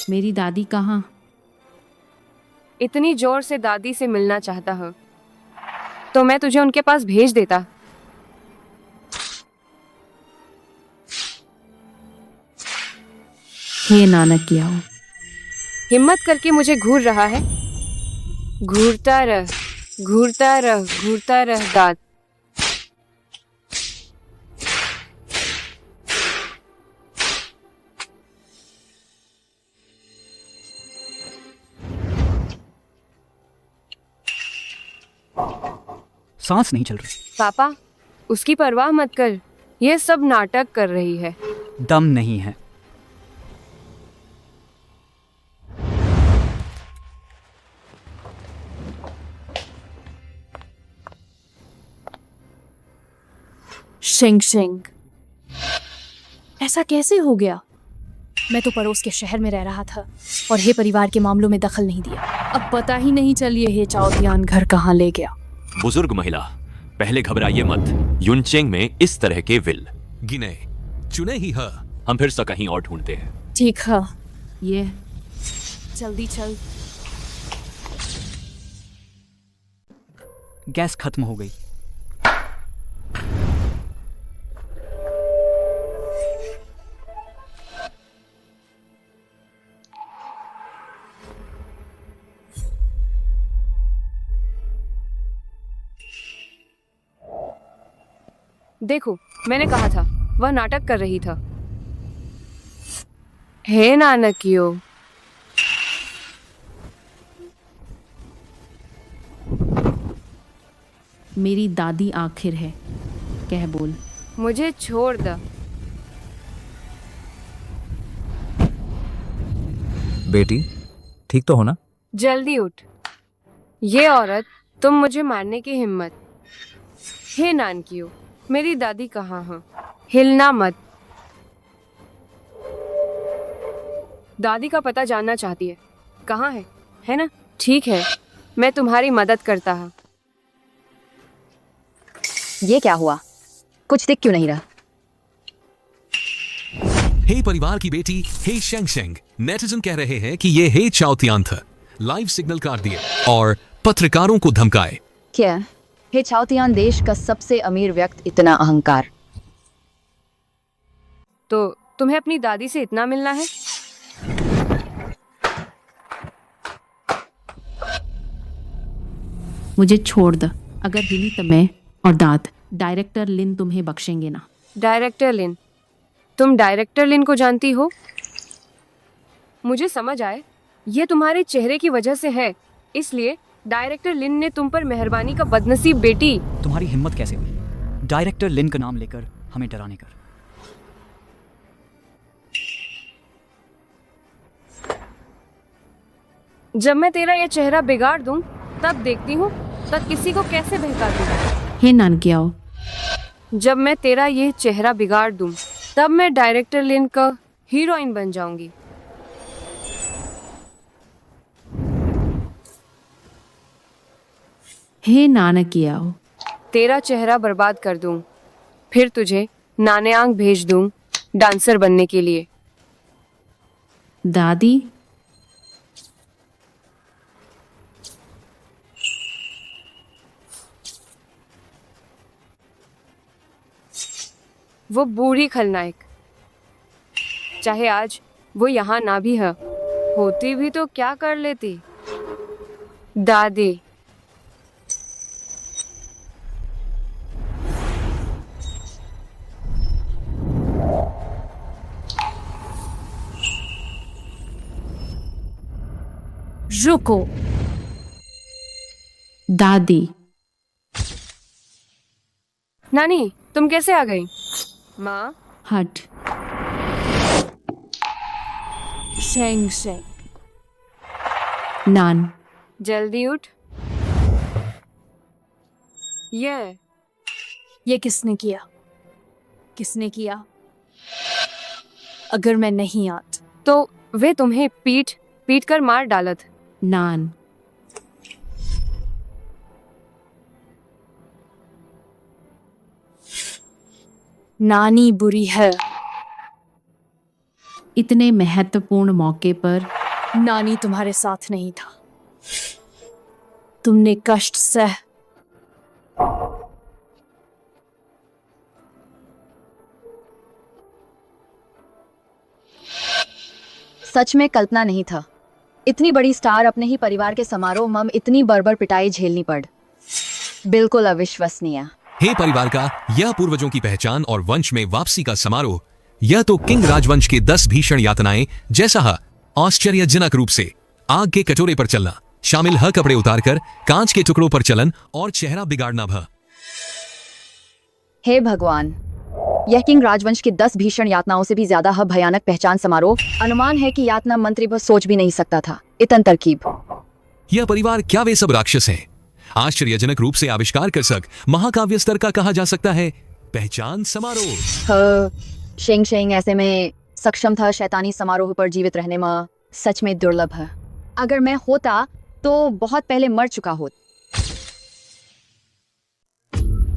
मेरी दादी कहाँ? इतनी जोर से दादी से मिलना चाहता हूँ तो मैं तुझे उनके पास भेज देता। हे नानक की आओ। हिम्मत करके मुझे घूर रहा है? घूरता रह, घूरता रह, घूरता रह दाद। सांस नहीं चल रही। पापा, उसकी परवाह मत कर, यह सब नाटक कर रही है। दम नहीं है। शेंगशेंग, ऐसा कैसे हो गया? मैं तो पड़ोस के शहर में रह रहा था और हे परिवार के मामलों में दखल नहीं दिया। अब पता ही नहीं चलिए हे चाओतियान घर कहाँ ले गया। बुजुर्ग महिला, पहले घबराइए मत। युनचेंग में इस तरह के विल गिने चुने ही है। हम फिर से कहीं और ढूंढते हैं। ठीक है, ये जल्दी चल। गैस खत्म हो गई। देखो, मैंने कहा था वह नाटक कर रही था। हे नानकियो, मेरी दादी आखिर है, कह बोल। मुझे छोड़ द। बेटी, ठीक तो हो ना? जल्दी उठ। ये औरत, तुम मुझे मारने की हिम्मत। हे नानकियो, मेरी दादी कहाँ है? हिलना मत। दादी का पता जानना चाहती है। कहाँ है ना? ठीक है, मैं तुम्हारी मदद करता हूँ। ये क्या हुआ? कुछ दिख क्यों नहीं रहा? हे परिवार की बेटी हे शेंगशेंग, नेटिजन कह रहे हैं कि ये हे चाओतियान था, लाइव सिग्नल काट दिए और पत्रकारों को धमकाए। क्या? हे चाओतियान देश का सबसे अमीर व्यक्ति, इतना अहंकार। तो तुम्हें अपनी दादी से इतना मिलना है? मुझे छोड़ द। अगर हिली तो मैं और दाद डायरेक्टर लिन तुम्हें बख्शेंगे ना। डायरेक्टर लिन? तुम डायरेक्टर लिन को जानती हो? मुझे समझ आए, ये तुम्हारे चेहरे की वजह से है, इसलिए डायरेक्टर लिन ने तुम पर मेहरबानी का बदनसीब बेटी। तुम्हारी हिम्मत कैसे हुई डायरेक्टर लिन का नाम लेकर हमें डराने कर? जब मैं तेरा ये चेहरा बिगाड़ दूं, तब देखती हूँ तब किसी को कैसे बहकाती हूँ। हे नानकियाओ, जब मैं तेरा ये चेहरा बिगाड़ दूं, तब मैं डायरेक्टर लिन का हीरोइन बन जाऊंगी। हे नानकियाओ, तेरा चेहरा बर्बाद कर दूं, फिर तुझे नानयांग भेज दूं डांसर बनने के लिए। दादी वो बूढ़ी खलनायक, चाहे आज वो यहाँ ना भी है, होती भी तो क्या कर लेती। दादी, रुको। दादी नानी, तुम कैसे आ गई? माँ, हट। शेंग शेंग, नान जल्दी उठ। ये किसने किया? किसने किया? अगर मैं नहीं आत तो वे तुम्हें पीट पीट कर मार डालत। नान नानी बुरी है। इतने महत्वपूर्ण मौके पर नानी तुम्हारे साथ नहीं था। तुमने कष्ट सह। सच में कल्पना नहीं था, इतनी बड़ी स्टार अपने ही परिवार के समारोह में इतनी बर्बर पिटाई झेलनी पड़। बिल्कुल अविश्वसनीय। हे परिवार का यह पूर्वजों की पहचान और वंश में वापसी का समारोह, यह तो किंग राजवंश के 10 भीषण यातनाएं जैसा है आश्चर्यजनक रूप से आग के कटोरे पर चलना शामिल है, कपड़े उतारकर कांच के टुकड़ों पर चलन और चेहरा बिगाड़ना भ। हे भगवान, यह किंग राजवंश की 10 भीषण यातनाओं से भी ज्यादा है भयानक पहचान समारोह। अनुमान है कि यातना मंत्री बस सोच भी नहीं सकता था इतन तरकीब। यह परिवार क्या वे सब राक्षस हैं? आश्चर्यजनक रूप से आविष्कार कर सक महाकाव्य स्तर का कहा जा सकता है पहचान समारोह। शेंग शेंग ऐसे में सक्षम था शैतानी समारोह पर जीवित रहने में, सच में दुर्लभ है। अगर मैं होता तो बहुत पहले मर चुका होता।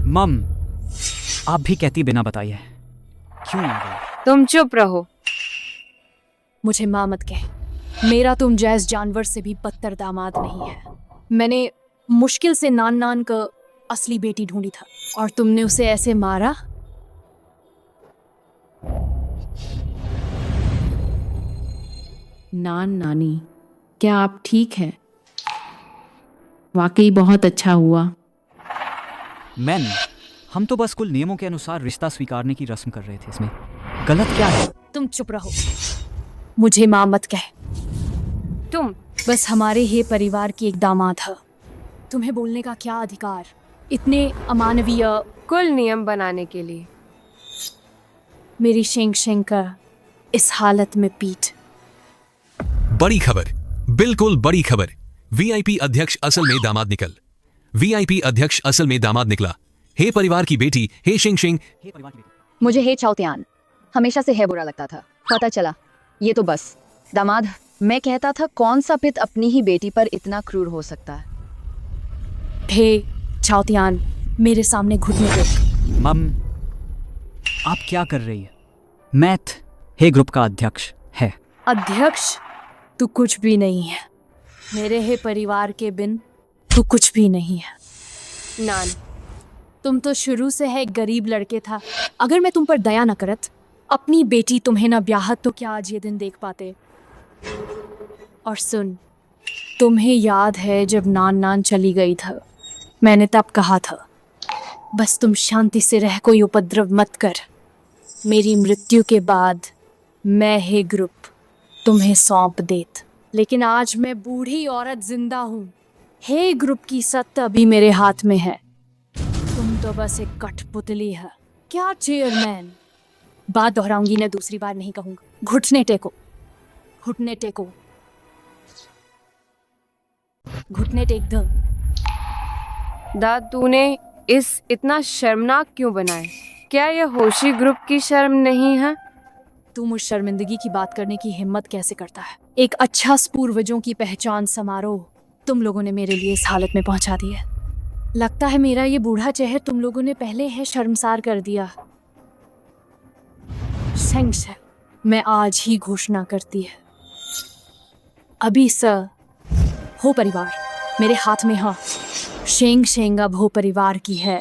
मम, आप भी कहती बिना बताए क्यों आ गई? तुम चुप रहो। मुझे माँ मत कह। मेरा तुम जैस जानवर से भी बदतर दामाद नहीं है। मैंने मुश्किल से नान नान का असली बेटी ढूंढी था और तुमने उसे ऐसे मारा। नान नानी, क्या आप ठीक हैं? वाकई बहुत अच्छा हुआ। मैन, हम तो बस कुल नियमों के अनुसार रिश्ता स्वीकारने की रस्म कर रहे थे, इसमें गलत क्या है? तुम चुप रहो। मुझे माँ मत कह। तुम बस हमारे ही परिवार की एक दामाद है। तुम्हें बोलने का क्या अधिकार? इतने अमानवीय कुल नियम बनाने के लिए। मेरी शेंग शेंग का इस हालत में पीठ। बड़ी खबर, बिल्कुल बड़ी खबर। वीआईपी अध्यक्ष असल में दामाद निकल। वीआईपी अध्यक्ष असल में दामाद निकला। हे परिवार की बेटी हे शिंगशिंग। मुझे हे चाओतियान हमेशा से है बुरा लगता था, पता चला ये तो बस दामाद। मैं कहता था कौन सा पिता अपनी ही बेटी पर इतना क्रूर हो सकता है। हे चाओतियान, मेरे सामने घुटने टेक। मम, आप क्या कर रही है? मैथ हे ग्रुप का अध्यक्ष है। अध्यक्ष तू कुछ भी नहीं है। मेरे हे परिवार के बिन तू कुछ भी नहीं है। नान, तुम तो शुरू से है एक गरीब लड़के था। अगर मैं तुम पर दया न करत, अपनी बेटी तुम्हें न ब्याहत, तो क्या आज ये दिन देख पाते। और सुन, तुम्हें याद है जब नान नान चली गई था, मैंने तब कहा था बस तुम शांति से रह, कोई उपद्रव मत कर। मेरी मृत्यु के बाद मैं हे ग्रुप तुम्हें सौंप देत, लेकिन आज मैं बूढ़ी औरत जिंदा हूँ। हे ग्रुप की सत्ता अभी मेरे हाथ में है। तुम तो बस एक कठपुतली है। क्या चेयरमैन? बात दोहराऊंगी ना, दूसरी बार नहीं कहूंगा। घुटने टेको, घुटने टेको, घुटने टेक दो। दाद, तूने इस इतना शर्मनाक क्यों बनाए? क्या यह होशी ग्रुप की शर्म नहीं है? तू मुझ शर्मिंदगी की बात करने की हिम्मत कैसे करता है? एक अच्छा पूर्वजों की पहचान समारोह तुम लोगों ने मेरे लिए इस हालत में पहुंचा दी है। लगता है मेरा ये बूढ़ा चेहरा तुम लोगों ने पहले है शर्मसार कर दिया। शेंग शेंग, मैं आज ही घोषणा करती है, अभी स हो परिवार मेरे हाथ में है। शेंग शेंग अब हो परिवार की है।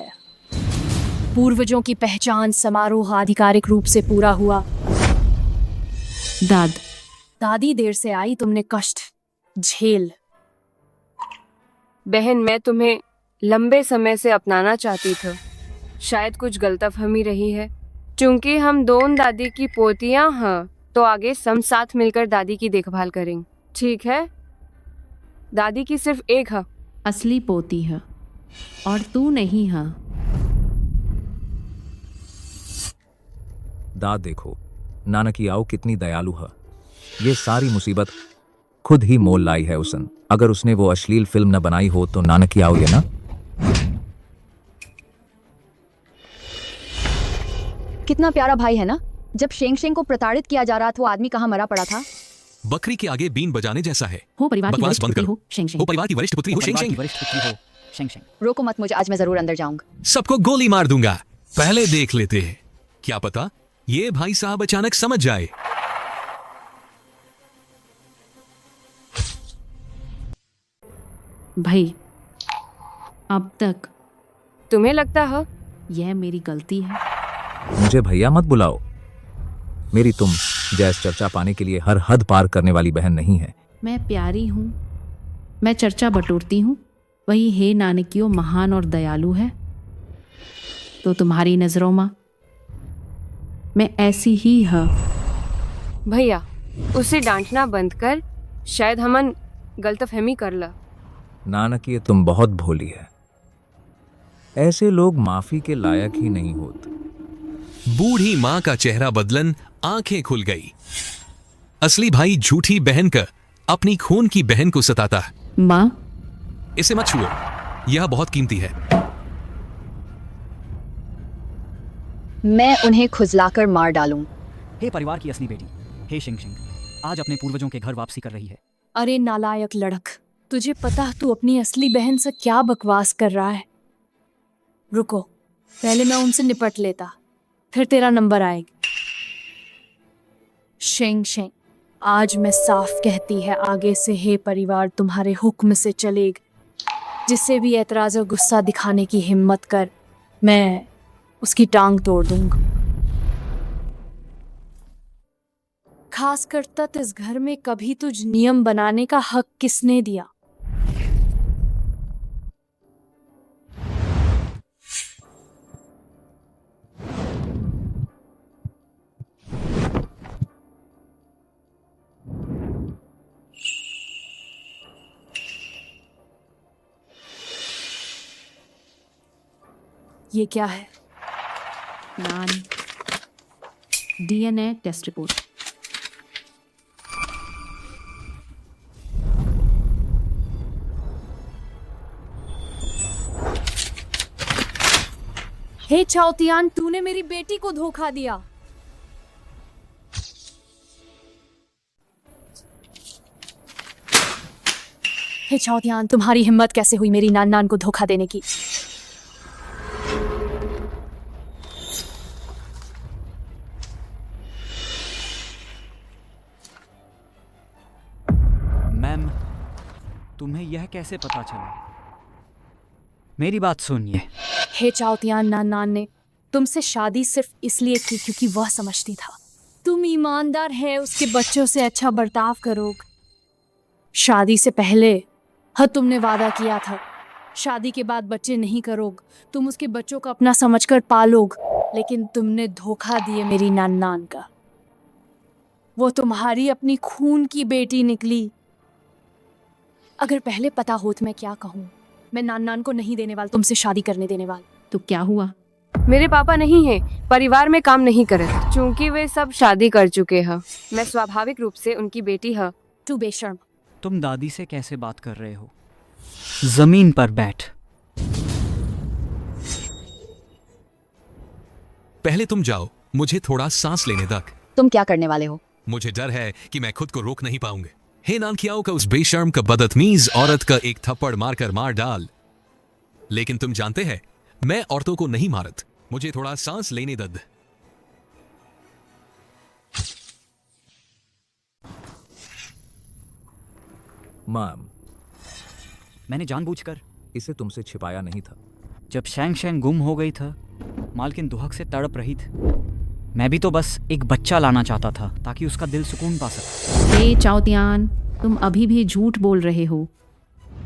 पूर्वजों की पहचान समारोह आधिकारिक रूप से पूरा हुआ। दाद, दादी देर से आई, तुमने कष्ट झेल। बहन, मैं तुम्हें लंबे समय से अपनाना चाहती थी। शायद कुछ गलतफहमी रही है। चूंकि हम दोनों दादी की पोतियां हैं, तो आगे हम साथ मिलकर दादी की देखभाल करेंगे, ठीक है? दादी की सिर्फ एक है। असली पोती है और तू नहीं है। दाद देखो, नानकी आओ कितनी दयालु है। ये सारी मुसीबत खुद ही मोल लाई है उसन। अगर उसने वो अश्लील फिल्म न बनाई हो तो नानकी आओ ये ना। कितना प्यारा भाई है ना। जब शेंग शेंग को प्रताड़ित किया जा रहा था, वो आदमी कहाँ मरा पड़ा था। बकरी के आगे बीन बजाने जैसा है। हो परिवार की बकवास वरिष्ठ बंद पुत्री करो। हो शेंग शेंग। हो परिवार की वरिष्ठ पुत्री हो शेंग शेंग। वरिष्ठ पुत्री हो शेंग शेंग। रोको मत मुझे, आज मैं जरूर अंदर जाऊंगा। सबको गोली मार दूंगा। पहले देख लेते हैं, क्या पता ये भाई साहब अचानक समझ जाए। भाई, अब तक तुम्हें लगता है यह मेरी गलती है? मुझे भैया मत बुलाओ। मेरी तुम जैस चर्चा पाने के लिए हर हद पार करने वाली बहन नहीं है। मैं प्यारी हूँ, मैं चर्चा बटोरती हूँ। वही हे नानकियों महान और दयालु है, तो तुम्हारी नजरों में मैं ऐसी ही है। भैया, उसे डांटना बंद कर। शायद हमन गलतफहमी कर ला। नानकी तुम बहुत भोली है। ऐसे लोग माफी के लायक ही नहीं होते। बूढ़ी माँ का चेहरा बदलन, आंखें खुल गई। असली भाई झूठी बहन का अपनी खून की बहन को सताता है। माँ, इसे मत छुओ, यह बहुत कीमती है। मैं उन्हें खुजलाकर मार डालूं। हे परिवार की असली बेटी हे शेंग शेंग, आज अपने पूर्वजों के घर वापसी कर रही है। अरे नालायक लड़क, तुझे पता है तू अपनी असली बहन से क्या बकवास कर रहा है? रुको, पहले मैं उनसे निपट लेता, फिर तेरा नंबर आएगा। शेंग शेंग, आज मैं साफ कहती है, आगे से हे परिवार तुम्हारे हुक्म से चलेगा। जिससे भी ऐतराज और गुस्सा दिखाने की हिम्मत कर, मैं उसकी टांग तोड़ दूंगा। खास कर तक इस घर में कभी तुझ नियम बनाने का हक किसने दिया? ये क्या है? नान, डीएनए टेस्ट रिपोर्ट। हे चाओतियान, तूने मेरी बेटी को धोखा दिया। हे चाओतियान, तुम्हारी हिम्मत कैसे हुई मेरी नान नान को धोखा देने की? मैम, तुम्हें यह कैसे पता चला? मेरी बात सुनिए। हे चाओतियान, नान नान ने तुमसे शादी सिर्फ इसलिए की क्योंकि वह समझती था तुम ईमानदार है, उसके बच्चों से अच्छा बर्ताव करोगे। शादी से पहले तुमने वादा किया था शादी के बाद बच्चे नहीं करोगे, तुम उसके बच्चों को अपना समझकर पालोगे, लेकिन तुमने धोखा दिए मेरी नान नान का। वो तुम्हारी अपनी खून की बेटी निकली। अगर पहले पता हो तो मैं क्या कहूँ। मैं नान नान को नहीं देने वाला, तुमसे शादी करने देने वाला। तो क्या हुआ? मेरे पापा नहीं हैं, परिवार में काम नहीं करे, चूंकि वे सब शादी कर चुके हैं। मैं स्वाभाविक रूप से उनकी बेटी है। तू बेशर्म। तुम दादी से कैसे बात कर रहे हो? जमीन पर बैठ। पहले तुम जाओ, मुझे थोड़ा सांस लेने तक। तुम क्या करने वाले हो? मुझे डर है कि मैं खुद को रोक नहीं पाऊंगे। हे नानकियाओ का उस बेशर्म का बदतमीज औरत का एक थप्पड़ मारकर मार डाल। लेकिन तुम जानते हैं, मैं औरतों को नहीं मारत। मुझे थोड़ा सांस लेने दद। मैम, मैंने जानबूझकर इसे तुमसे छिपाया नहीं था। जब शैंग शैंग गुम हो गई था, मालकिन दुहक से तड़प रही थी। मैं भी तो बस एक बच्चा लाना चाहता था ताकि उसका दिल सुकून पा सके। हे चाओतियान, तुम अभी भी झूठ बोल रहे हो।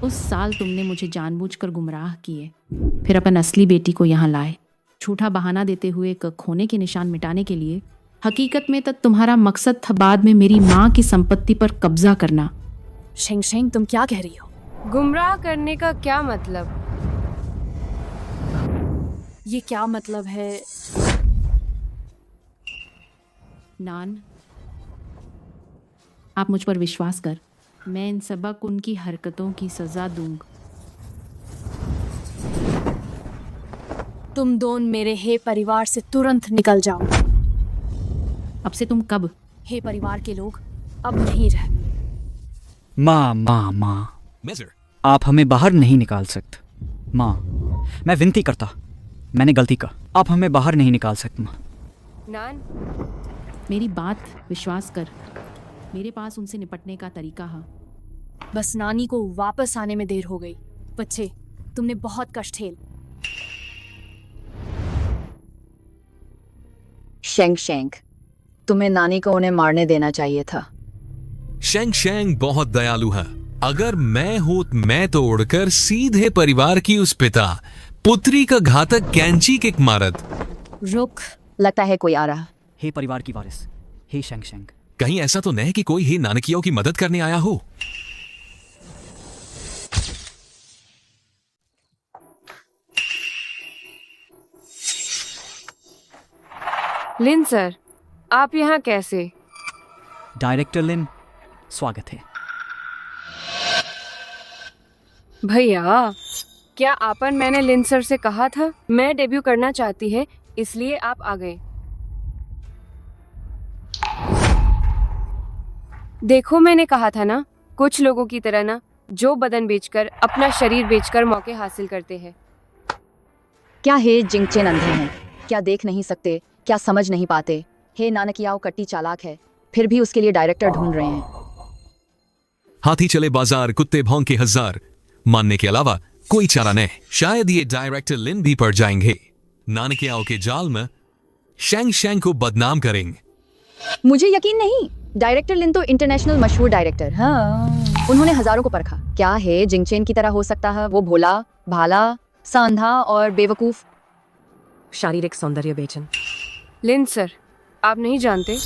उस साल तुमने मुझे जानबूझकर गुमराह किए, फिर अपन असली बेटी को यहाँ लाए, झूठा बहाना देते हुए एक खोने के निशान मिटाने के लिए। हकीकत में तब तुम्हारा मकसद था बाद में मेरी माँ की संपत्ति पर कब्जा करना। शेंग शेंग, तुम क्या कह रही हो? गुमराह करने का क्या मतलब? ये क्या मतलब है? नान, आप मुझ पर विश्वास कर। मैं इन सबक उनकी हरकतों की सजा दूंगा। तुम दोनों मेरे हे परिवार से तुरंत निकल जाओ। अब से तुम कब? हे परिवार के लोग अब नहीं रहे। माँ, मेजर, आप हमें बाहर नहीं निकाल सकते। माँ, मैं विनती करता, मैंने गलती का। आप हमें बाहर नहीं निकाल सकते माँ। नान, मेरी बात विश्वास कर। मेरे पास उनसे निपटने का तरीका है। बस नानी को वापस आने में देर हो गई। बच्चे, तुमने बहुत कष्ट झेल। शेंग शेंग, तुम्हें नानी को उन्हें मारने देना चाहिए था। शैंग शैंग बहुत दयालु है। अगर मैं हो मैं तो उड़कर सीधे परिवार की उस पिता पुत्री का घातक कैंची किक मारत। रुक, लगता है कोई आ रहा। हे परिवार की वारिस, हे शैंग शैंग। कहीं ऐसा तो नहीं कि कोई ही नानकियों की मदद करने आया हो। लिन सर, आप यहाँ कैसे? डायरेक्टर लिन, स्वागत है। भैया, क्या आपन मैंने लिन सर से कहा था मैं डेब्यू करना चाहती है, इसलिए आप आ गए। देखो, मैंने कहा था ना, कुछ लोगों की तरह ना, जो बदन बेचकर अपना शरीर बेचकर मौके हासिल करते हैं। क्या हे जिंगचेन अंधे हैं? क्या देख नहीं सकते? क्या समझ नहीं पाते? हे नानकियाओ कट्टी चालाक है, फिर भी उसके लिए डायरेक्टर ढूंढ रहे हैं। हाथी चले बाजार, कुत्ते भौंके हजार। मानने के अलावा कोई चारा नहीं। शायद ये डायरेक्टर लिन भी पड़ जाएंगे। नानकियाओं के जाल में शैंग शैंग को बदनाम करेंगे। मुझे यकीन नहीं। डायरेक्टर लिन तो इंटरनेशनल मशहूर डायरेक्टर। हाँ, उन्होंने हजारों को परखा। क्या है जिंगचेन की तरह हो सकता है? वो भोला भाला सांधा और बेवकूफ। शारीरिक सौंदर्य बेचन। लिन सर, आप नहीं जानते,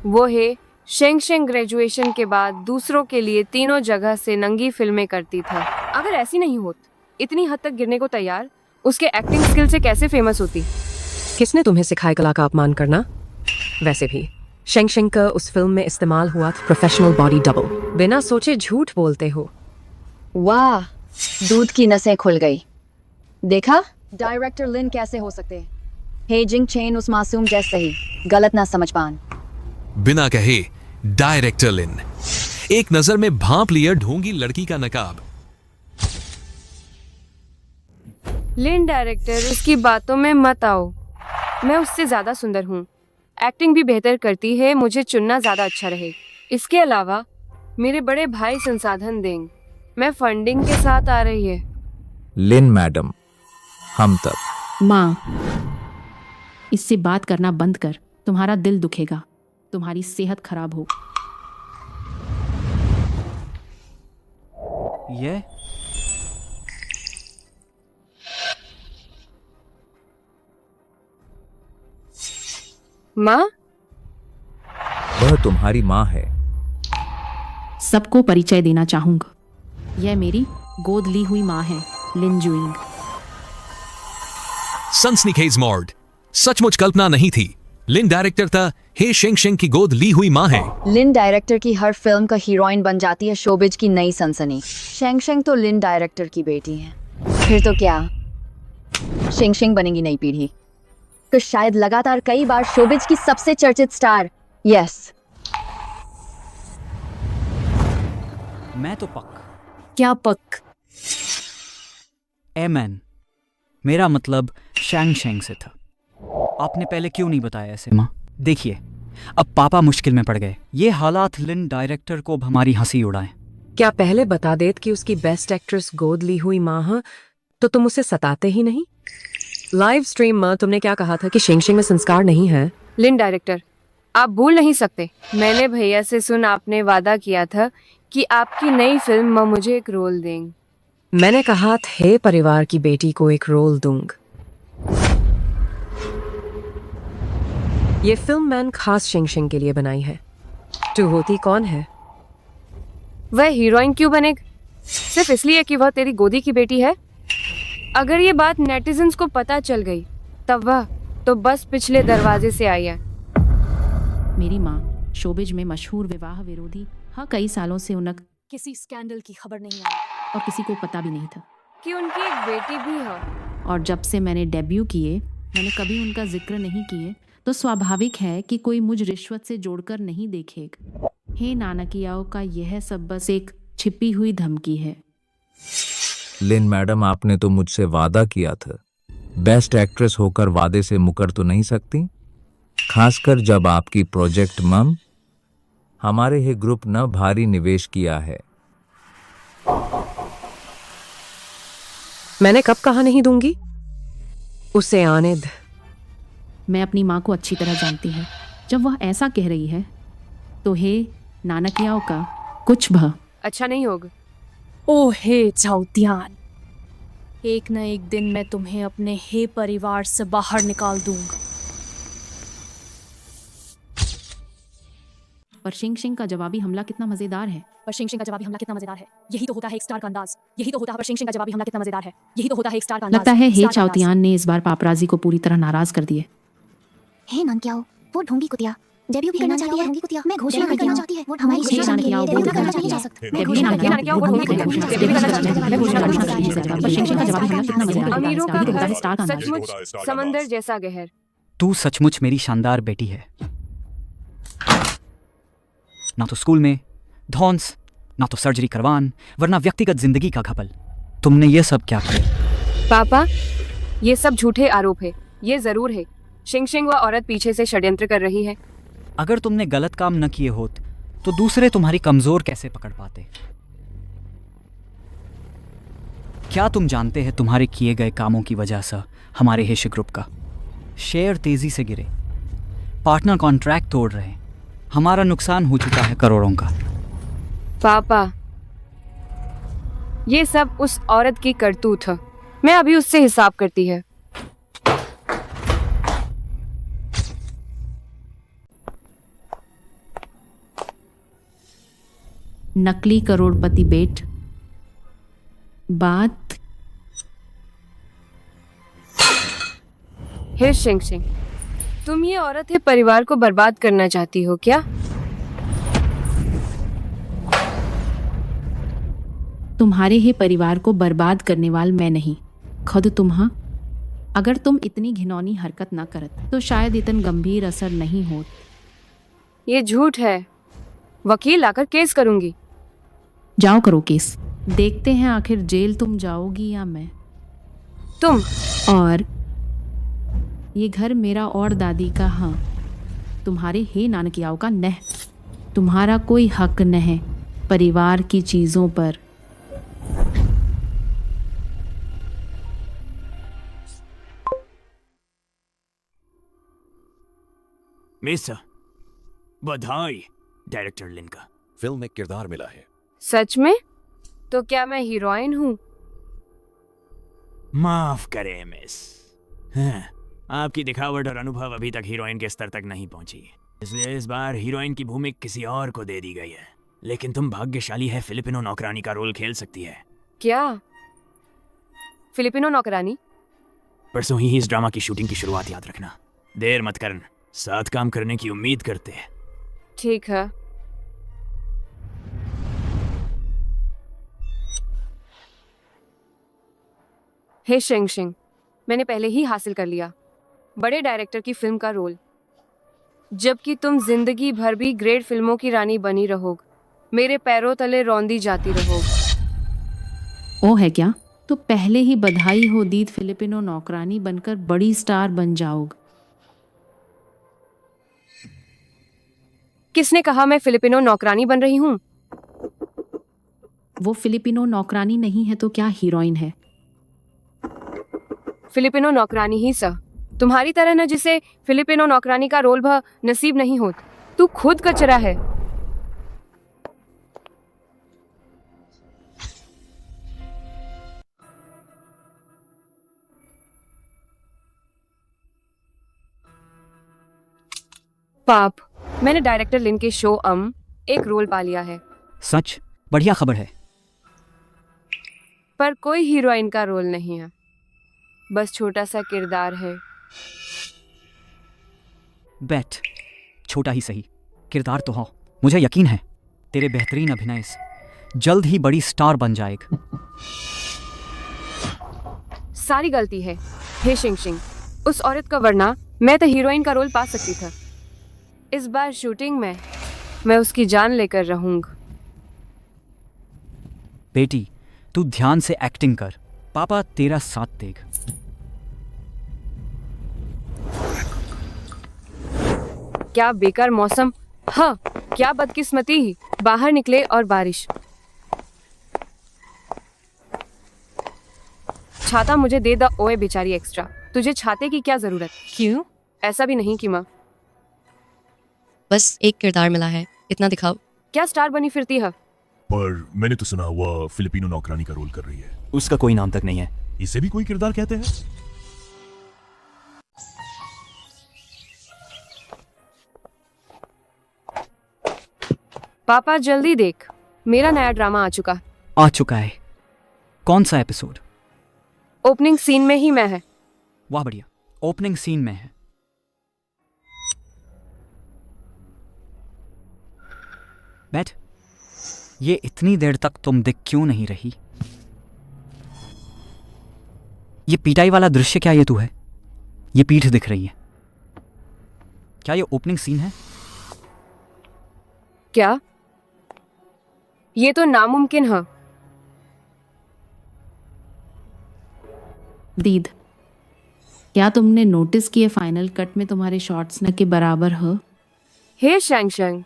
वो है शेंग शेंग ग्रेजुएशन के बाद दूसरों के लिए तीनों जगह से नंगी फिल्में करती था। अगर ऐसी नहीं होत, इतनी हद तक गिरने को तैयार, उसके एक्टिंग स्किल से कैसे फेमस होती? किसने तुम्हें सिखाया कला का अपमान करना? वैसे भी शेंग शेंग का उस फिल्म में इस्तेमाल हुआ था प्रोफेशनल बॉडी डबल। बिना सोचे झूठ बोलते हो। वाह, दूध की नसें खुल गई। देखा, डायरेक्टर लिन कैसे हो सकते हैं? हे जिंग चेन उस मासूम जैसे ही, गलत ना समझ पान। बिना कहे डायरेक्टर लिन। एक नजर में भांप लिया ढोंगी लड़की का नकाब। लिन डायरेक्टर, उसकी बातों में मत आओ। मैं उससे ज्यादा सुंदर हूँ, एक्टिंग भी बेहतर करती है, मुझे चुनना ज्यादा अच्छा रहे। इसके अलावा मेरे बड़े भाई संसाधन देंगे, मैं फंडिंग के साथ आ रही है। लिन मैडम, हम तक। माँ, इससे बात करना बंद कर, तुम्हारा दिल दुखेगा, तुम्हारी सेहत खराब हो। ये माँ? वह तुम्हारी माँ है। सबको परिचय देना चाहूंगा, यह मेरी गोद ली हुई माँ है, लिन जुइंग। सनसनीखेज मॉर्ड, सचमुच कल्पना नहीं थी। लिन डायरेक्टर था, हे शेंगशेंग की गोद ली हुई माँ है। लिन डायरेक्टर की हर फिल्म का हीरोइन बन जाती है शोबिज की नई सनसनी। शेंगशेंग तो लिन डायरेक्टर की बेटी है। फिर तो क्या, शेंगशेंग बनेगी नई पीढ़ी, तो शायद लगातार कई बार शोबिज की सबसे चर्चित स्टार। यस, मैं तो पक। क्या पक? एमएन, मेरा मतलब शेंगशेंग से था। आपने पहले क्यों नहीं बताया ऐसे माँ? देखिए, अब पापा मुश्किल में पड़ गए। ये हालात लिन डायरेक्टर को अब हमारी हंसी उड़ाएं। क्या पहले बता देत कि उसकी बेस्ट एक्ट्रेस गोद ली हुई माँ है, तो तुम उसे सताते ही नहीं? लाइव स्ट्रीम में तुमने क्या कहा था कि शेंगशेंग में संस्कार नहीं है? लिन डायरेक्टर, आप भूल नहीं सकते, मैंने भैया से सुन आपने वादा किया था कि आपकी नई फिल्म में मुझे एक रोल देंगे। मैंने कहा थे परिवार की बेटी को एक रोल दूंगा। ये फिल्म मैंने खास शेंगशेंग के लिए बनाई है। तू होती कौन है? वह हीरोइन क्यों बनेगा? सिर्फ इसलिए कि वह तेरी गोदी की बेटी है? अगर ये बात नेटिजन्स को पता चल गई तब वह तो बस पिछले दरवाजे से आई है। मेरी माँ शोबिज में मशहूर विवाह विरोधी, हाँ, कई सालों से उनक किसी स्कैंडल की खबर नहीं आई और किसी को पता भी नहीं था कि उनकी एक बेटी भी है। और जब से मैंने डेब्यू किए, मैंने कभी उनका जिक्र नहीं किए, तो स्वाभाविक है कि कोई मुझ रिश्वत से जोड़कर नहीं देखेगा। हे नानकियाओ का यह सब बस एक छिपी हुई धमकी है। लिन मैडम, आपने तो मुझसे वादा किया था। बेस्ट एक्ट्रेस होकर वादे से मुकर तो नहीं सकती, खासकर जब आपकी प्रोजेक्ट मम हमारे ही ग्रुप न भारी निवेश किया है। मैंने कब कहा नहीं दूंगी? उसे आने दे। मैं अपनी माँ को अच्छी तरह जानती है, जब वह ऐसा कह रही है तो हे नानकियाओ का कुछ भ अच्छा नहीं होगा। ओ हे जाउतियान, एक न एक दिन मैं तुम्हें अपने हे परिवार से बाहर निकाल दूंगा। पर शेंगशेंग का जवाबी हमला कितना मजेदार है। पर शेंगशेंग का जवाबी हमला कितना मजेदार है। यही तो होता है एक स्टार का अंदाज। यही तो होता है पर शेंगशेंग का जवाबी हमला कितना मजेदार है। यही तो होता है एक स्टार का अंदाज। लगता है हे स्टार का अंदाज। चाउतियान ने इस बार पापराजी को पूरी तरह नाराज कर दिए। हे नानकियाओ, वो ढोंगी कुतिया डेब्यू भी करना चाहती है। मैं घोषणा करना चाहती है, वो हमारी हे घोषणा के लिए नानकियाओ, डेब्यू वो करना ढोंगी नहीं जा कुतिया। सकता। हे नानकियाओ, वो ढोंगी कुतिया। पर शेंगशेंग का जवाबी हमला कितना मजेदार है। अमीरों का यही तो होता है घर स्टार का अंदाज। सचमुच समंदर जैसा गहर। तू सचमुच मेरी शानदार बेटी है। ना तो स्कूल में धौंस, ना तो सर्जरी करवान, वरना व्यक्तिगत जिंदगी का घपल। तुमने ये सब क्या किया? पापा, ये सब झूठे आरोप है। ये जरूर है शेंगशेंग वह औरत पीछे से षड्यंत्र कर रही है। अगर तुमने गलत काम न किए होत तो दूसरे तुम्हारी कमजोर कैसे पकड़ पाते? क्या तुम जानते हैं तुम्हारे किए गए कामों की वजह से हमारे हेश ग्रुप का शेयर तेजी से गिरे, पार्टनर कॉन्ट्रैक्ट तोड़ रहे हैं, हमारा नुकसान हो चुका है करोड़ों का। पापा, ये सब उस औरत की करतूत है। मैं अभी उससे हिसाब करती है। नकली करोड़पति बेट बात। हे शेंगशेंग, तुम ये औरत है परिवार को बर्बाद करना चाहती हो क्या? तुम्हारे ही परिवार को बर्बाद करने वाल मैं नहीं, खुद तुम्हा अगर तुम इतनी घिनौनी हरकत ना करत तो शायद इतन गंभीर असर नहीं होत। ये झूठ है। वकील आकर केस करूंगी। जाओ करो केस, देखते हैं आखिर जेल तुम जाओगी या मैं। तुम और ये घर मेरा और दादी का, हाँ, तुम्हारे हे नानकियाओं का नह। तुम्हारा कोई हक न है परिवार की चीजों पर। मिस्टर, बधाई डायरेक्टर लिन का। फिल्म में किरदार मिला है। सच में? तो क्या मैं हीरोइन हूँ? माफ करें मिस, हाँ, आपकी दिखावट और अनुभव अभी तक हीरोइन के स्तर तक नहीं पहुंची, इसलिए इस बार हीरोइन की भूमिका किसी और को दे दी गई है। लेकिन तुम भाग्यशाली है, फिलिपिनो नौकरानी का रोल खेल सकती है। क्या फिलिपिनो नौकरानी? परसों ही इस ड्रामा की शूटिंग की शुरुआत याद रखना। देर मत करना, साथ काम करने की उम्मीद करते हैं। ठीक है। हे शेंगशिंग, मैंने पहले ही हासिल कर लिया बड़े डायरेक्टर की फिल्म का रोल, जबकि तुम जिंदगी भर भी ग्रेट फिल्मों की रानी बनी रहोग, मेरे पैरों तले रौंदी जाती रहोग। ओ है क्या? तो पहले ही बधाई हो दीद, फिलिपिनो नौकरानी बनकर बड़ी स्टार बन जाओग। किसने कहा मैं फिलिपिनो नौकरानी बन रही हूँ? वो फिलिपिनो नौकरानी नहीं है तो क्या हीरोइन है? फिलिपिनो नौकरानी ही सर, तुम्हारी तरह न जिसे फिलिपिनो नौकरानी का रोल भा नसीब नहीं होत। तू खुद कचरा है। पाप, मैंने डायरेक्टर लिन के शो एक रोल पा लिया है। सच? बढ़िया खबर है। पर कोई हीरोइन का रोल नहीं है, बस छोटा सा किरदार है। बैठ, छोटा ही सही, किरदार तो हो। मुझे यकीन है तेरे बेहतरीन अभिनय से जल्द ही बड़ी स्टार बन जाएगा। सारी गलती है हे शिंगशिंग, उस औरत का, वरना मैं तो हीरोइन का रोल पा सकती था। इस बार शूटिंग में मैं उसकी जान लेकर रहूंगा। बेटी, तू ध्यान से एक्टिंग कर, पापा तेरा साथ देगा। क्या बेकार मौसम, हाँ क्या बदकिस्मती ही। बाहर निकले और बारिश। छाता मुझे दे द ओए बेचारी एक्स्ट्रा। तुझे छाते की क्या जरूरत? क्यों? ऐसा भी नहीं कि माँ, बस एक किरदार मिला है, इतना दिखाओ। क्या स्टार बनी फिरती है? पर मैंने तो सुना वह फिलिपिनो नौकरानी का रोल कर रही है। उसका कोई नाम तक नहीं है। इसे भी कोई किरदार कहते हैं? पापा जल्दी देख, मेरा नया ड्रामा आ चुका है। कौन सा एपिसोड? ओपनिंग सीन में ही मैं है। वाह बढ़िया, ओपनिंग सीन में है। बैठ। ये इतनी देर तक तुम दिख क्यों नहीं रही? ये पिटाई वाला दृश्य क्या ये तू है? ये पीठ दिख रही है। क्या ये ओपनिंग सीन है? क्या? ये तो नामुमकिन है। दीद, क्या तुमने नोटिस किए फाइनल कट में तुम्हारे शॉट्स न के बराबर हो? हे शेंगशिंग,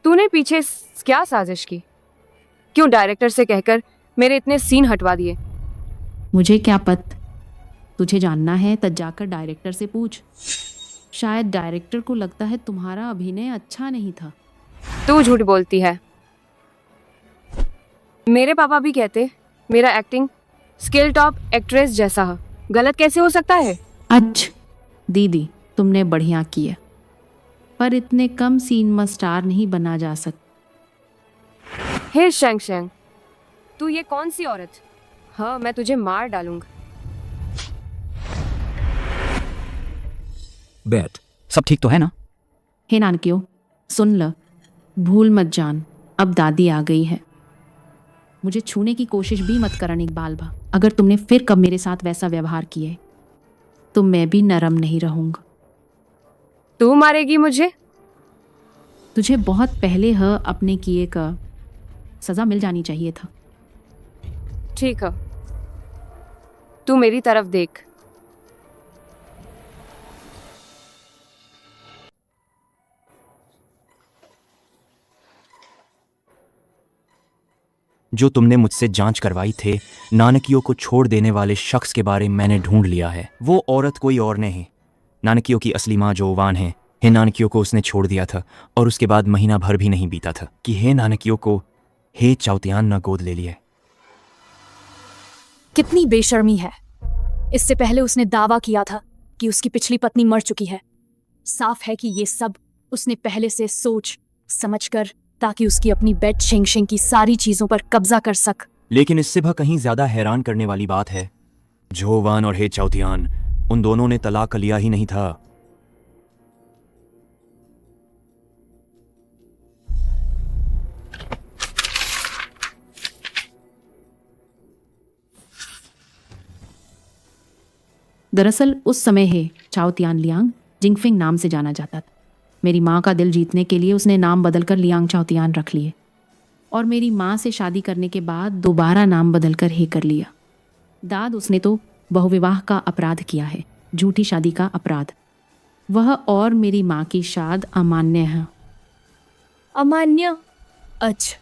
तूने पीछे क्या साजिश की? क्यों डायरेक्टर से कहकर मेरे इतने सीन हटवा दिए? मुझे क्या पता, तुझे जानना है तब जाकर डायरेक्टर से पूछ। शायद डायरेक्टर को लगता है तुम्हारा अभिनय अच्छा नहीं था। तू झूठ बोलती है। मेरे पापा भी कहते मेरा एक्टिंग स्किल टॉप एक्ट्रेस जैसा है। गलत कैसे हो सकता है? अच्छा दीदी, तुमने बढ़िया किया, पर इतने कम सीन में स्टार नहीं बना जा सकता। हे शेंगशिंग, तू ये कौन सी औरत? हाँ, मैं तुझे मार डालूंगा। बैठ। सब ठीक तो है ना? हे नानकियो, सुन ल, भूल मत जान, अब दादी आ गई है। मुझे छूने की कोशिश भी मत करन इकबाल भा, अगर तुमने फिर कब मेरे साथ वैसा व्यवहार किए। तो मैं भी नरम नहीं रहूंगा। तू मारेगी मुझे? तुझे बहुत पहले अपने किए का सजा मिल जानी चाहिए था। ठीक है, तू मेरी तरफ देख। जो तुमने मुझसे जांच करवाई थे, नानकियों को छोड़ देने वाले शख्स के बारे में मैंने ढूंढ लिया है। वो औरत कोई और नहीं, नानकियों की असली माँ जो वान है। हे नानकियों को उसने छोड़ दिया था और उसके बाद महीना भर भी नहीं बीता था कि हे नानकियों को हे चाउतियान न गोद ले लिए। कितनी बेशर्मी है। इससे पहले उसने दावा किया था कि उसकी पिछली पत्नी मर चुकी है। साफ है कि ये सब उसने पहले से सोच समझकर, ताकि उसकी अपनी बेट शेंगशेंग की सारी चीजों पर कब्जा कर सक। लेकिन इससे भी कहीं ज्यादा हैरान करने वाली बात है, जो वान और हे चाउतियान, उन दोनों ने तलाक लिया ही नहीं था। दरअसल उस समय है चाओतियान लियांग जिंगफिंग नाम से जाना जाता था। मेरी माँ का दिल जीतने के लिए उसने नाम बदलकर लियांग चाओतियान रख लिए और मेरी माँ से शादी करने के बाद दोबारा नाम बदलकर हे कर लिया। दाद, उसने तो बहुविवाह का अपराध किया है, झूठी शादी का अपराध। वह और मेरी माँ की शाद अमान्य है। अमान्य? अच्छा।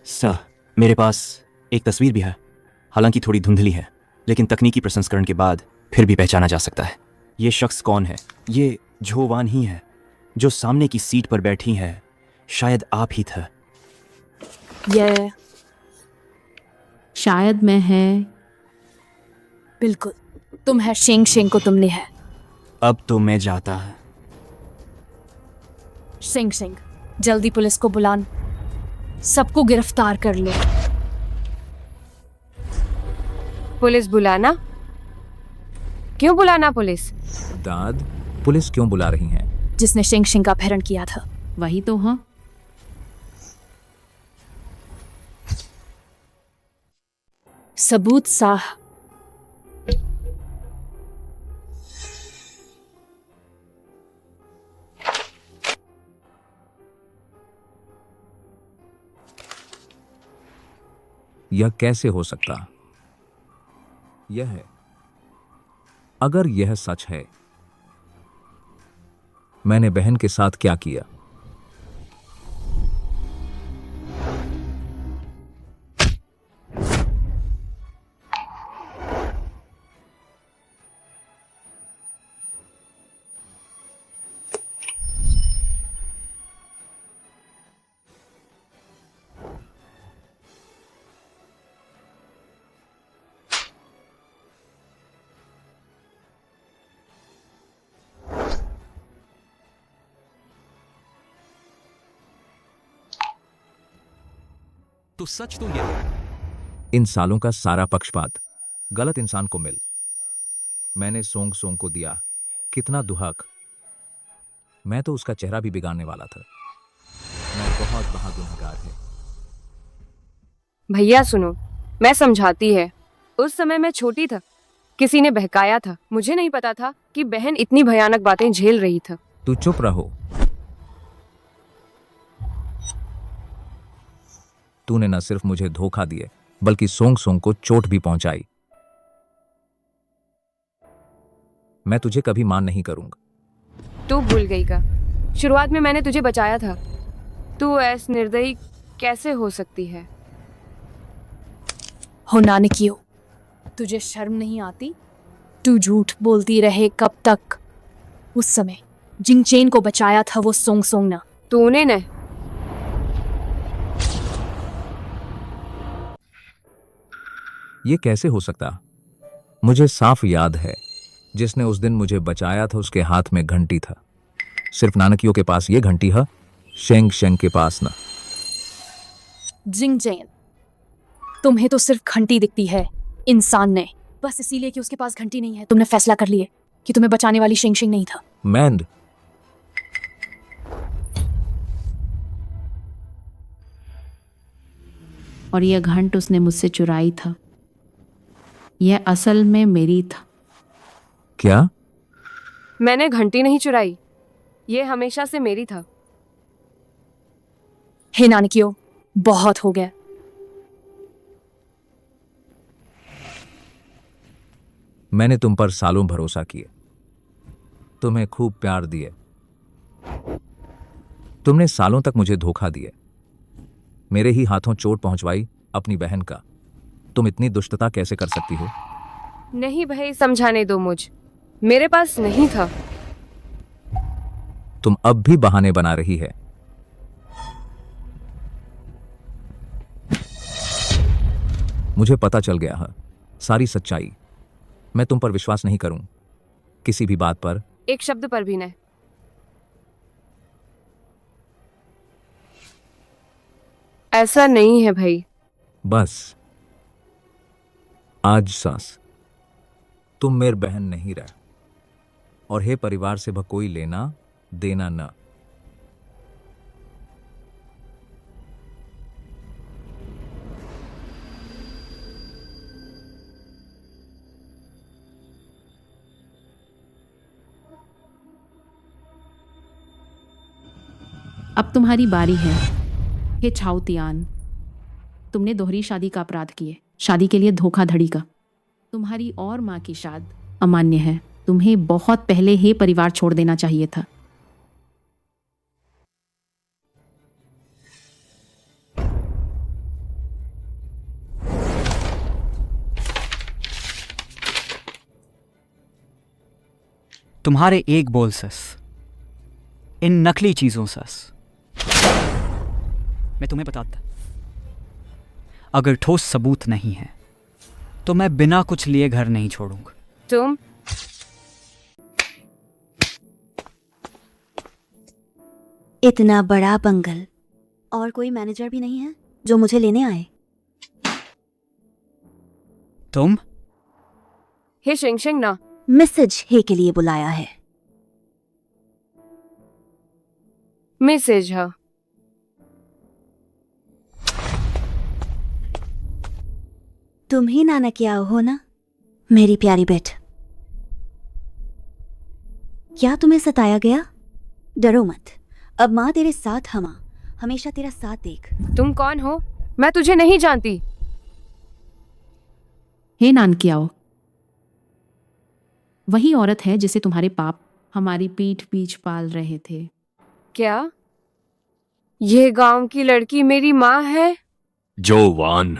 सर, मेरे पास एक तस्वीर भी है, हालांकि थोड़ी धुंधली है, लेकिन तकनीकी प्रसंस्करण के बाद फिर भी पहचाना जा सकता है। ये शख्स कौन है? ये झोवान ही है, जो सामने की सीट पर बैठी है। शायद आप ही थे। ये शायद मैं है। बिल्कुल, तुम है। शेंगशेंग को तुमने है। अब तो मैं जाता है। शेंगशेंग, जल्दी पुलिस को बुलान, सबको गिरफ्तार कर लो। पुलिस बुलाना? क्यों बुलाना पुलिस? दाद, पुलिस क्यों बुला रही हैं? जिसने शेंगशेंग का अपहरण किया था। वही तो। हाँ, सबूत साह। यह कैसे हो सकता? यह है, अगर यह सच है, मैंने बहन के साथ क्या किया? तो सच तो यह है, इन सालों का सारा पक्षपात गलत इंसान को मिल। मैंने सोंग सोंग को दिया, कितना दुहक। मैं तो उसका चेहरा भी बिगाड़ने वाला था। मैं बहुत बड़ा गुनहगार है। भैया सुनो, मैं समझाती है। उस समय मैं छोटी था, किसी ने बहकाया था। मुझे नहीं पता था कि बहन इतनी भयानक बातें झेल रही था। तू चुप रहो। तूने न सिर्फ मुझे धोखा दिए, बल्कि सोंग सोंग को चोट भी पहुंचाई। मैं तुझे कभी मान नहीं करूंगा। तू भूल गई का? शुरुआत में मैंने तुझे बचाया था। तू ऐस निर्दयी कैसे हो सकती है? हो नानकियो, तुझे शर्म नहीं आती? तू झूठ बोलती रहे कब तक? उस समय जिंगचेन को बचाया था वो सोंग सोंग ना। तूने न? ये कैसे हो सकता? मुझे साफ याद है, जिसने उस दिन मुझे बचाया था उसके हाथ में घंटी था। सिर्फ नानकियों के पास ये घंटी है, शेंग शेंग के पास ना। जिंगचेन, तुम्हें तो सिर्फ घंटी दिखती है, इंसान ने। बस इसीलिए कि उसके पास घंटी नहीं है, तुमने फैसला कर लिया कि तुम्हें बचाने वाली शेंगशेंग नहीं था। मैंड, और यह घंट उसने मुझसे चुराई था। यह असल में मेरी था। क्या? मैंने घंटी नहीं चुराई, ये हमेशा से मेरी था। हे नानकियो, बहुत हो गया। मैंने तुम पर सालों भरोसा किए, तुम्हें खूब प्यार दिए। तुमने सालों तक मुझे धोखा दिए, मेरे ही हाथों चोट पहुंचवाई अपनी बहन का। तुम इतनी दुष्टता कैसे कर सकती हो? नहीं भाई, समझाने दो मुझ, मेरे पास नहीं था। तुम अब भी बहाने बना रही है। मुझे पता चल गया है सारी सच्चाई। मैं तुम पर विश्वास नहीं करूं, किसी भी बात पर, एक शब्द पर भी नहीं। ऐसा नहीं है भाई। बस आज सास तुम मेरी बहन नहीं रह, और हे परिवार से भ कोई लेना देना न। अब तुम्हारी बारी है। हे छाउतियान, तुमने दोहरी शादी का अपराध किए, शादी के लिए धोखाधड़ी का। तुम्हारी और माँ की शादी अमान्य है। तुम्हें बहुत पहले हे परिवार छोड़ देना चाहिए था। तुम्हारे एक बोल सस, इन नकली चीजों सस। मैं तुम्हें बताता, अगर ठोस सबूत नहीं है तो मैं बिना कुछ लिए घर नहीं छोड़ूंगा। तुम इतना बड़ा बंगल और कोई मैनेजर भी नहीं है जो मुझे लेने आए। तुम हे शेंगशेंग ना, मैसेज हे के लिए बुलाया है। मैसेज है। तुम ही नाना क्या हो ना, मेरी प्यारी बेट। क्या तुम्हें सताया गया? डरो मत, अब माँ तेरे साथ, हम हमेशा तेरा साथ देख। तुम कौन हो? मैं तुझे नहीं जानती। हे नानकियाओ, वही औरत है जिसे तुम्हारे पाप हमारी पीठ पीछ पाल रहे थे। क्या ये गांव की लड़की मेरी माँ है? जो वान,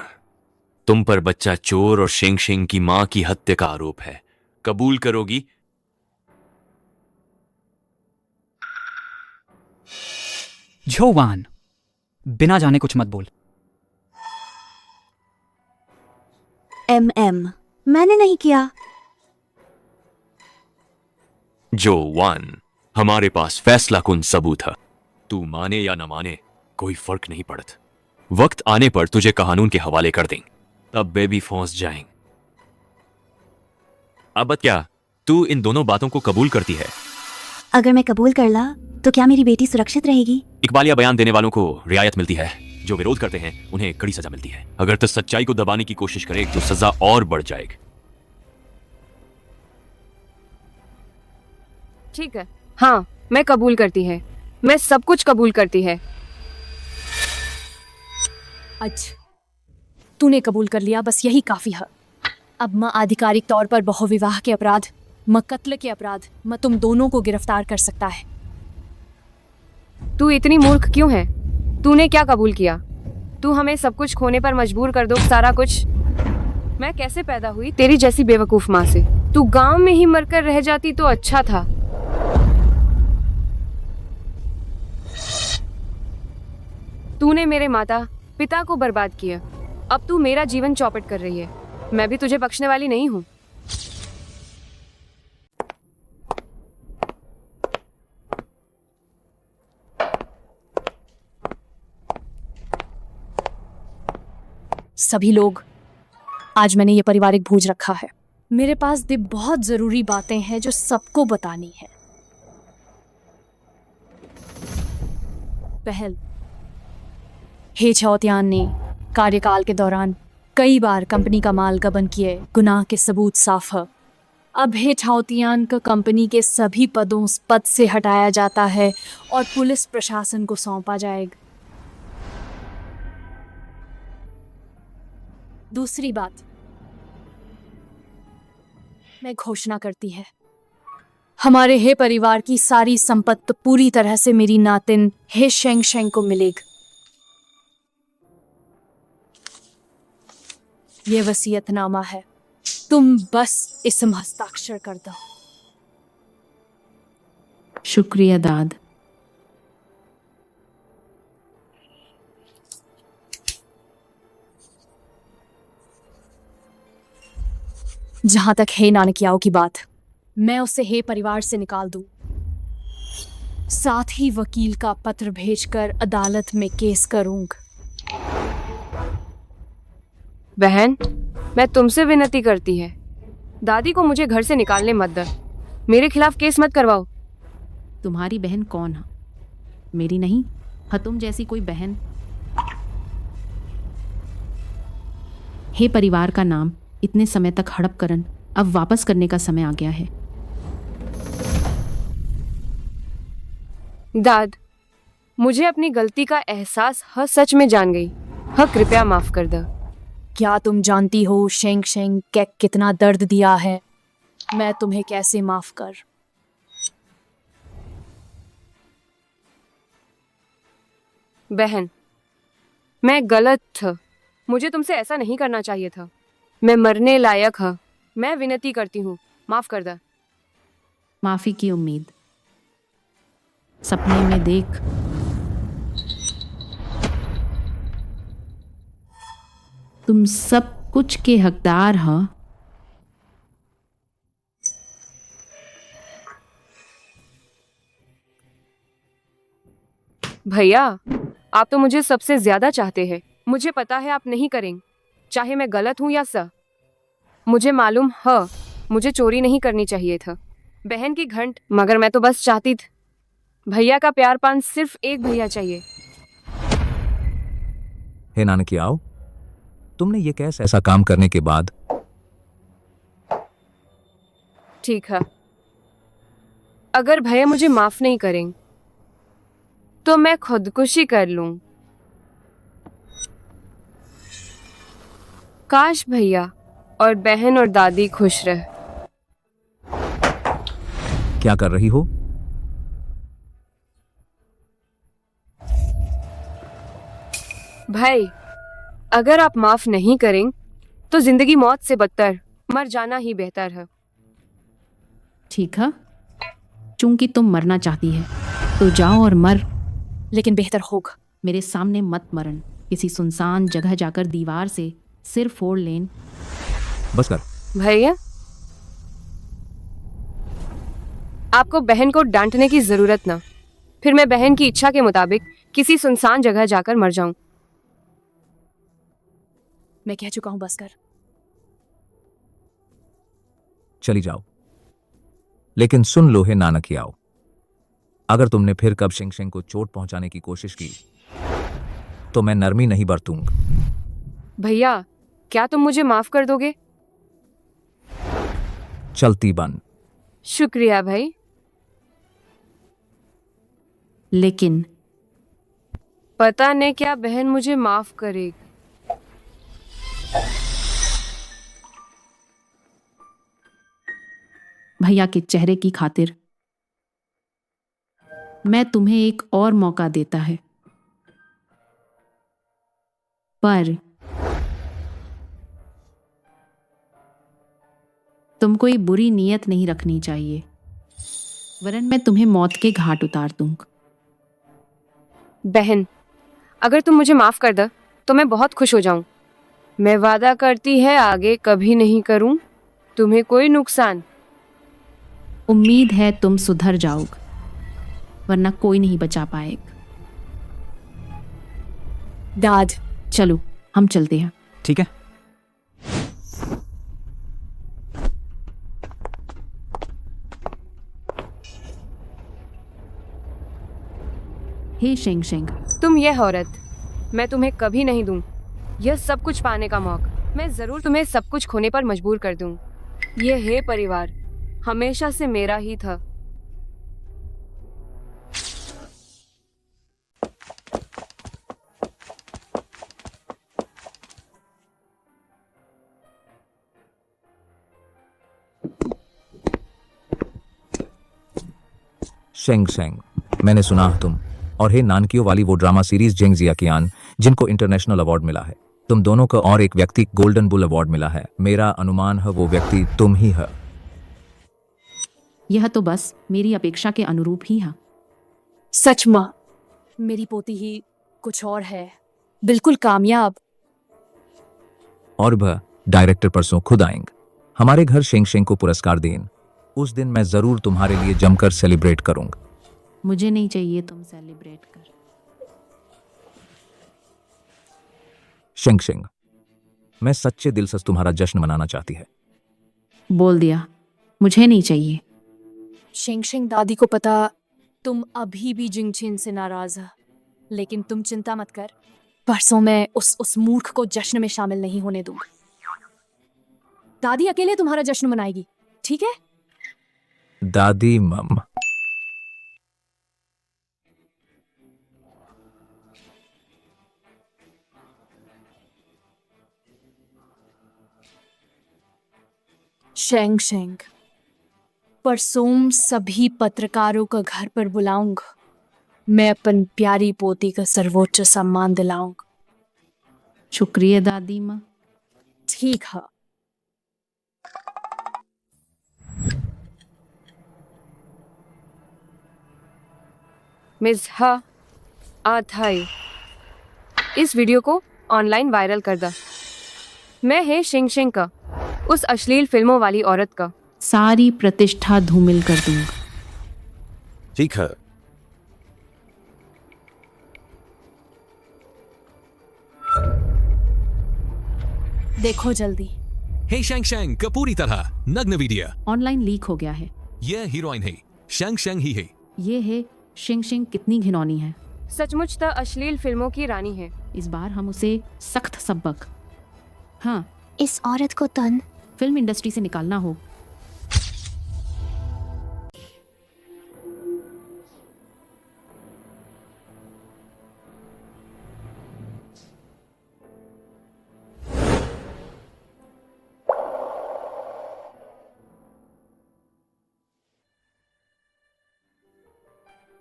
तुम पर बच्चा चोर और शेंग शेंग की मां की हत्या का आरोप है, कबूल करोगी? जोवान, बिना जाने कुछ मत बोल। मैंने नहीं किया। जो वान, हमारे पास फैसला कुन सबूत है। तू माने या न माने कोई फर्क नहीं पड़ता। वक्त आने पर तुझे कानून के हवाले कर देंगे, तब बेबी फंस जाएंगे। अब क्या तू इन दोनों बातों को कबूल करती है? अगर मैं कबूल कर ला तो क्या मेरी बेटी सुरक्षित रहेगी? इकबालिया बयान देने वालों को रियायत मिलती है, जो विरोध करते हैं उन्हें कड़ी सजा मिलती है। अगर तो सच्चाई को दबाने की कोशिश करे तो सजा और बढ़ जाएगी। ठीक है, हाँ मैं कबूल करती है, मैं सब कुछ कबूल करती है। अच्छा, तूने कबूल कर लिया, बस यही काफी है। अब मैं आधिकारिक तौर पर बहुविवाह के अपराध, मैं कत्ल के अपराध, मैं तुम दोनों को गिरफ्तार कर सकता है। तू इतनी मूर्ख क्यों है? तूने क्या कबूल किया? तू हमें सब कुछ खोने पर मजबूर कर दो, सारा कुछ। मैं कैसे पैदा हुई तेरी जैसी बेवकूफ माँ से? तू गांव में ही मरकर रह जाती तो अच्छा था। तूने मेरे माता पिता को बर्बाद किया, अब तू मेरा जीवन चौपट कर रही है। मैं भी तुझे बख्शने वाली नहीं हूं। सभी लोग, आज मैंने ये पारिवारिक भोज रखा है। मेरे पास बहुत जरूरी बातें हैं जो सबको बतानी है। पहल, हे छौतियान ने कार्यकाल के दौरान कई बार कंपनी का माल गबन किए गुनाह के सबूत साफ है। अब हे ठाउतियान को कंपनी के सभी पदों पद से हटाया जाता है और पुलिस प्रशासन को सौंपा जाएगा। दूसरी बात, मैं घोषणा करती है, हमारे हे परिवार की सारी संपत्ति पूरी तरह से मेरी नातिन हे शेंग शेंग को मिलेगी। ये वसीयतनामा है, तुम बस इसमें हस्ताक्षर कर दो। शुक्रिया दाद। जहां तक हे नानकियाओ की बात, मैं उसे हे परिवार से निकाल दूं, साथ ही वकील का पत्र भेजकर अदालत में केस करूंगा। बहन, मैं तुमसे विनती करती है, दादी को मुझे घर से निकालने मत दो, मेरे खिलाफ केस मत करवाओ। तुम्हारी बहन कौन है? मेरी नहीं है तुम जैसी कोई बहन। हे परिवार का नाम इतने समय तक हड़प करन, अब वापस करने का समय आ गया है। दाद, मुझे अपनी गलती का एहसास सच में जान गई, कृपया माफ कर दो। क्या तुम जानती हो शेंग शेंग के कितना दर्द दिया है? मैं तुम्हें कैसे माफ कर? बहन, मैं गलत था, मुझे तुमसे ऐसा नहीं करना चाहिए था। मैं मरने लायक है, मैं विनती करती हूँ, माफ कर दो। माफी की उम्मीद सपने में देख तुम सब कुछ के हकदार हो। भैया, आप तो मुझे सबसे ज्यादा चाहते हैं, मुझे पता है आप नहीं करेंगे, चाहे मैं गलत हूं या सही। मुझे मालूम है मुझे चोरी नहीं करनी चाहिए था, बहन की घंट, मगर मैं तो बस चाहती थी भैया का प्यार पान, सिर्फ एक भैया चाहिए। हे नानकियाओ, तुमने ये कैसे ऐसा काम करने के बाद? ठीक है, अगर भैया मुझे माफ नहीं करेंगे तो मैं खुदकुशी कर लूं। काश भैया और बहन और दादी खुश रहे। क्या कर रही हो? भाई, अगर आप माफ नहीं करें तो जिंदगी मौत से बदतर मर जाना ही बेहतर है। ठीक है, चूंकि तुम मरना चाहती है तो जाओ और मर, लेकिन बेहतर होगा मेरे सामने मत मरन। किसी सुनसान जगह जाकर दीवार से सिर फोड़ लेन। बस कर। भैया, आपको बहन को डांटने की जरूरत ना, फिर मैं बहन की इच्छा के मुताबिक किसी सुनसान जगह जाकर मर जाऊं। मैं कह चुका हूं, बस कर। चली जाओ, लेकिन सुन लो हे नानकियाओ, अगर तुमने फिर कब शेंग शेंग को चोट पहुंचाने की कोशिश की तो मैं नरमी नहीं बरतूंगा। भैया, क्या तुम मुझे माफ कर दोगे? चलती बन। शुक्रिया भाई। लेकिन पता नहीं क्या बहन मुझे माफ करेगी। भैया के चेहरे की खातिर मैं तुम्हें एक और मौका देता है, पर तुम कोई बुरी नीयत नहीं रखनी चाहिए, वरन मैं तुम्हें मौत के घाट उतार दूंगा। बहन, अगर तुम मुझे माफ कर दो तो मैं बहुत खुश हो जाऊं। मैं वादा करती है आगे कभी नहीं करूं तुम्हें कोई नुकसान। उम्मीद है तुम सुधर जाओगे, वरना कोई नहीं बचा पाएगा। दाद, चलो हम चलते हैं। ठीक है। हे शेंग शेंग, तुम यह औरत, मैं तुम्हें कभी नहीं दूं यह सब कुछ पाने का मौका। मैं जरूर तुम्हें सब कुछ खोने पर मजबूर कर दूं। ये हे परिवार हमेशा से मेरा ही था। शेंग शेंग, मैंने सुना तुम और हे नानकियो वाली वो ड्रामा सीरीज जेंग जियाकियान जिनको इंटरनेशनल अवार्ड मिला है, तुम दोनों को और एक व्यक्ति गोल्डन बुल अवार्ड मिला है। मेरा अनुमान है वो व्यक्ति तुम ही है। यह तो बस मेरी अपेक्षा के अनुरूप ही है। सच माँ, मेरी पोती ही कुछ और है, बिल्कुल कामयाब। और वह डायरेक्टर परसों खुद आएंगे हमारे घर शेंग शेंग को पुरस्कार दें। उस दिन मैं जरूर तुम्हारे लिए जमकर सेलिब्रेट करूंगा। मुझे नहीं चाहिए तुम सेलिब्रेट कर। शेंग शेंग, मैं सच्चे दिल से तुम्हारा जश्न मनाना चाहती है। बोल दिया, मुझे नहीं चाहिए। शेंग शेंग दादी को पता तुम अभी भी जिंगचिन से नाराज है, लेकिन तुम चिंता मत कर, परसों मैं उस मूर्ख को जश्न में शामिल नहीं होने दूंगा। दादी अकेले तुम्हारा जश्न मनाएगी, ठीक है? दादी मम, शेंग शेंग, परसों सभी पत्रकारों का घर पर बुलाऊंगा। मैं अपन प्यारी पोती का सर्वोच्च सम्मान दिलाऊंगा। शुक्रिया दादी माँ। ठीक है। मिस हा आथाई, इस वीडियो को ऑनलाइन वायरल कर दा। मैं है शिंग शिंग का, उस अश्लील फिल्मों वाली औरत का सारी प्रतिष्ठा धूमिल कर दूंगा। ठीक है। देखो जल्दी। हे शेंग शेंग का पूरी तरह नग्न वीडियो ऑनलाइन लीक हो गया है। यह हीरोइन है, शेंग शेंग ही है। ये है शिंग शिंग कितनी घिनौनी है। सचमुच तो अश्लील फिल्मों की रानी है। इस बार हम उसे सख्त सबक, हाँ, इस औरत को तन फिल्म इंडस्ट्री से निकालना हो।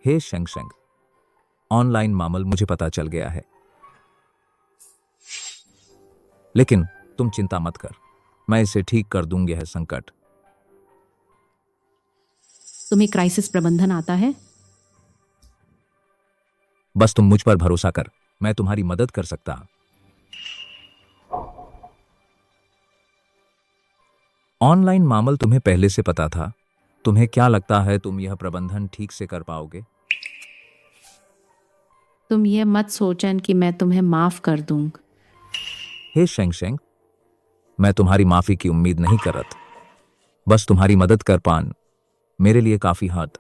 हे शेंग शेंग, ऑनलाइन मामल मुझे पता चल गया है, लेकिन तुम चिंता मत कर, मैं इसे ठीक कर दूंगी। यह संकट। तुम्हें क्राइसिस प्रबंधन आता है? बस तुम मुझ पर भरोसा कर, मैं तुम्हारी मदद कर सकता। ऑनलाइन मामल तुम्हें पहले से पता था। तुम्हें क्या लगता है तुम यह प्रबंधन ठीक से कर पाओगे? तुम यह मत सोचन कि मैं तुम्हें माफ कर दूंगा। हे शेंग शेंग, मैं तुम्हारी माफी की उम्मीद नहीं करत, बस तुम्हारी मदद कर पान मेरे लिए काफी हद।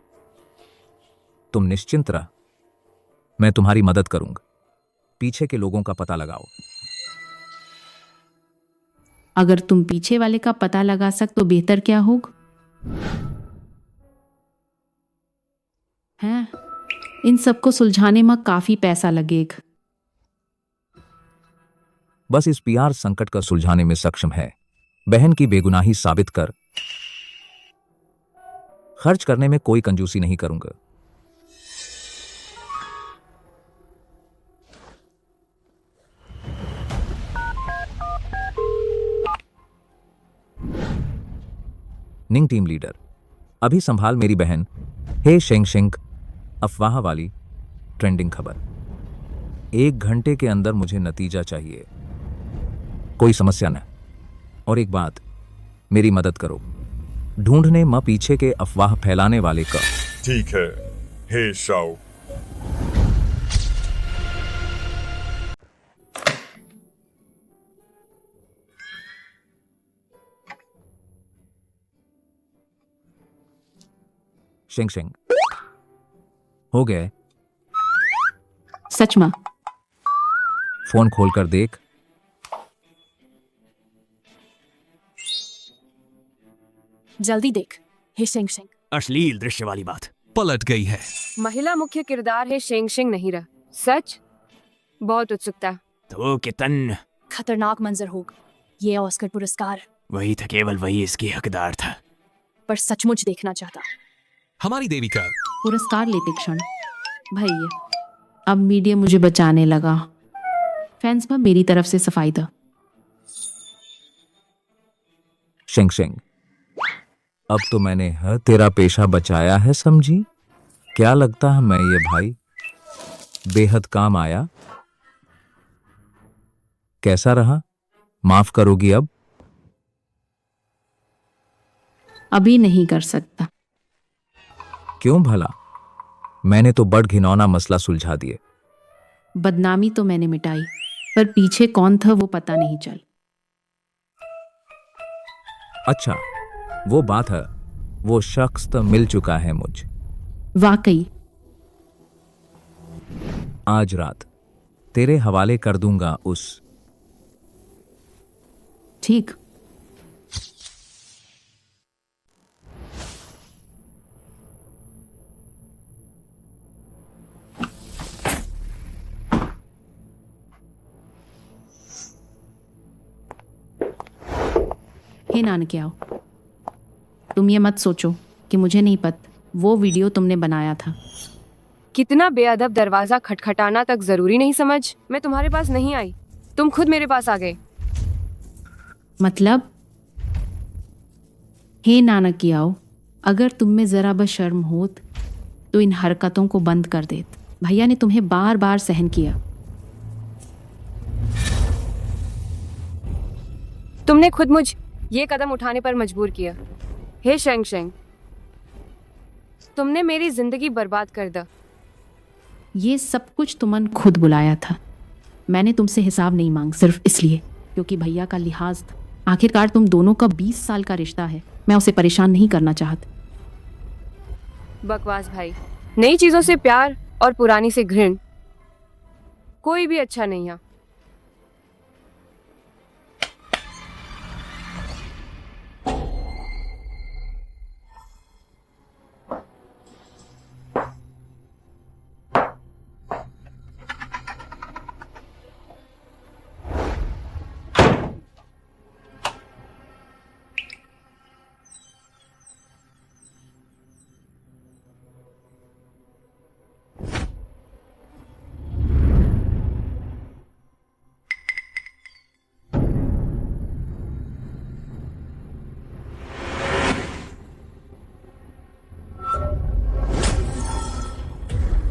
तुम निश्चिंत रह, मैं तुम्हारी मदद करूंगा। पीछे के लोगों का पता लगाओ। अगर तुम पीछे वाले का पता लगा सक तो बेहतर क्या होगा? हैं? इन सबको सुलझाने में काफी पैसा लगेगा। बस इस पीआर संकट का सुलझाने में सक्षम है। बहन की बेगुनाही साबित कर, खर्च करने में कोई कंजूसी नहीं करूंगा। निंग टीम लीडर, अभी संभाल मेरी बहन। हे शेंग शेंग, अफवाह वाली ट्रेंडिंग खबर। 1 घंटे के अंदर मुझे नतीजा चाहिए, कोई समस्या न। और एक बात, मेरी मदद करो, ढूंढने म पीछे के अफवाह फैलाने वाले का। ठीक है हे शाओ। शेंग शेंग, हो गए। सच में? फोन खोलकर देख। जल्दी देख हे शेंगशेंग। अश्लील दृश्य वाली बात। पलट गई है। महिला मुख्य किरदार है शेंगशेंग नहीं रहा। सच? बहुत उत्सुकता। तो कितन खतरनाक मंजर होगा ये ऑस्कर पुरस्कार, वही था, केवल वही इसकी हकदार था। पर सचमुच देखना चाहता। हमारी देवी का पुरस्कार लेते क्षण भैया अब मीडिया मुझे बचाने लगा। फैंस पर मेरी तरफ से सफाई दो। शेंगशेंग, अब तो मैंने तेरा पेशा बचाया है, समझी? क्या लगता है मैं ये भाई बेहद काम आया? कैसा रहा? माफ करोगी अब? अभी नहीं कर सकता। क्यों भला? मैंने तो बड़ घिनौना मसला सुलझा दिए। बदनामी तो मैंने मिटाई, पर पीछे कौन था वो पता नहीं चल। अच्छा, वो बात है, वो शख्स तो मिल चुका है मुझ। वाकई? आज रात तेरे हवाले कर दूंगा उस। ठीक। हे नानके आओ। तुम ये मत सोचो कि मुझे नहीं पता वो वीडियो तुमने बनाया था। कितना बेअदब दरवाजा खटखटाना तक जरूरी नहीं समझ। मैं तुम्हारे पास नहीं आई, तुम खुद मेरे पास आ गए। मतलब? हे नानकी आओ, अगर तुम में जरा बस शर्म होत तो इन हरकतों को बंद कर देत। भैया ने तुम्हें बार बार सहन किया। तुमने खुद मुझ ये कदम उठाने पर मजबूर किया। हे शेंगशेंग, तुमने मेरी जिंदगी बर्बाद कर दा। ये सब कुछ तुमन खुद बुलाया था। मैंने तुमसे हिसाब नहीं मांग, सिर्फ इसलिए क्योंकि भैया का लिहाज था। आखिरकार तुम दोनों का 20 साल का रिश्ता है, मैं उसे परेशान नहीं करना चाहती। बकवास भाई, नई चीजों से प्यार और पुरानी से घृण कोई भी अच्छा नहीं है।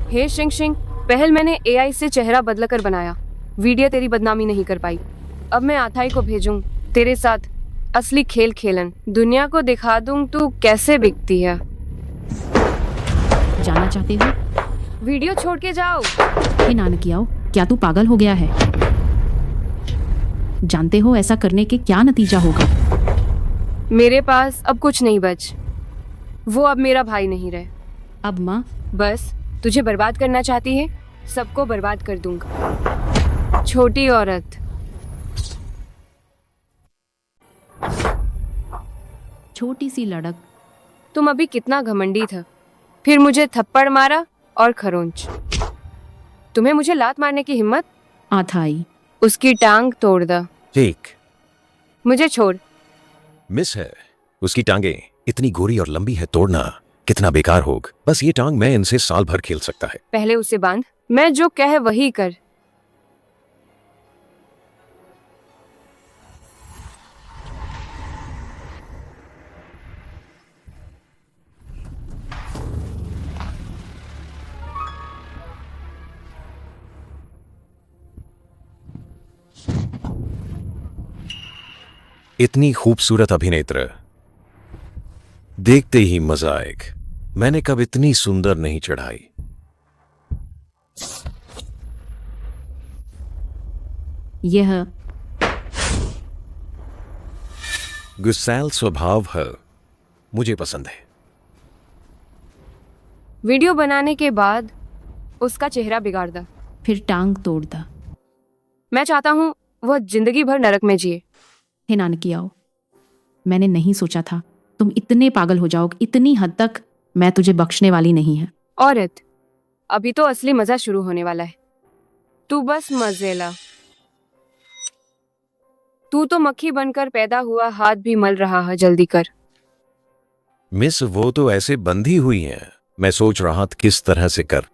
हे शेंगशेंग, पहल मैंने एआई से चेहरा बदलकर बनाया। वीडियो तेरी बदनामी नहीं कर पाई। अब मैं आथाई को भेजूं तेरे साथ असली खेल खेलन। दुनिया को दिखा दूं तू कैसे बिकती है। जाना चाहते हो? वीडियो छोड़ के जाओ। हे नानकी आओ, क्या तू पागल हो गया है? जानते हो ऐसा करने के क्या नतीजा होगा? मेरे पास अब कुछ नहीं बच। वो अब मेरा भाई नहीं रहे। अब माँ? बस तुझे बर्बाद करना चाहती है, सबको बर्बाद कर दूंगा। छोटी औरत। छोटी सी लड़क। तुम अभी कितना घमंडी था, फिर मुझे थप्पड़ मारा और खरोंच। तुम्हें मुझे लात मारने की हिम्मत? आथाई। उसकी टांग तोड़ दा। ठीक। मुझे छोड़। मिस है, उसकी टांगे इतनी गोरी और लंबी है, तोड़ना कितना बेकार होगा। बस ये टांग मैं इनसे साल भर खेल सकता है। पहले उसे बांध, मैं जो कहे वही कर। इतनी खूबसूरत अभिनेत्र देखते ही मजा आएगा। मैंने कब इतनी सुंदर नहीं चढ़ाई। यह गुस्सैल स्वभाव है, मुझे पसंद है। वीडियो बनाने के बाद उसका चेहरा बिगाड़ दा, फिर टांग तोड़ दा। मैं चाहता हूँ वह जिंदगी भर नरक में जिए। हे नानकी आओ, मैंने नहीं सोचा था तुम इतने पागल हो जाओगे, इतनी हद तक मैं तुझे बख्शने वाली नहीं है। औरत, अभी तो असली मजा शुरू होने वाला है। तू बस मजे ला। तू तो मक्खी बनकर पैदा हुआ, हाथ भी मल रहा है, जल्दी कर। मिस वो तो ऐसे बंधी हुई हैं, मैं सोच रहा था किस तरह से कर।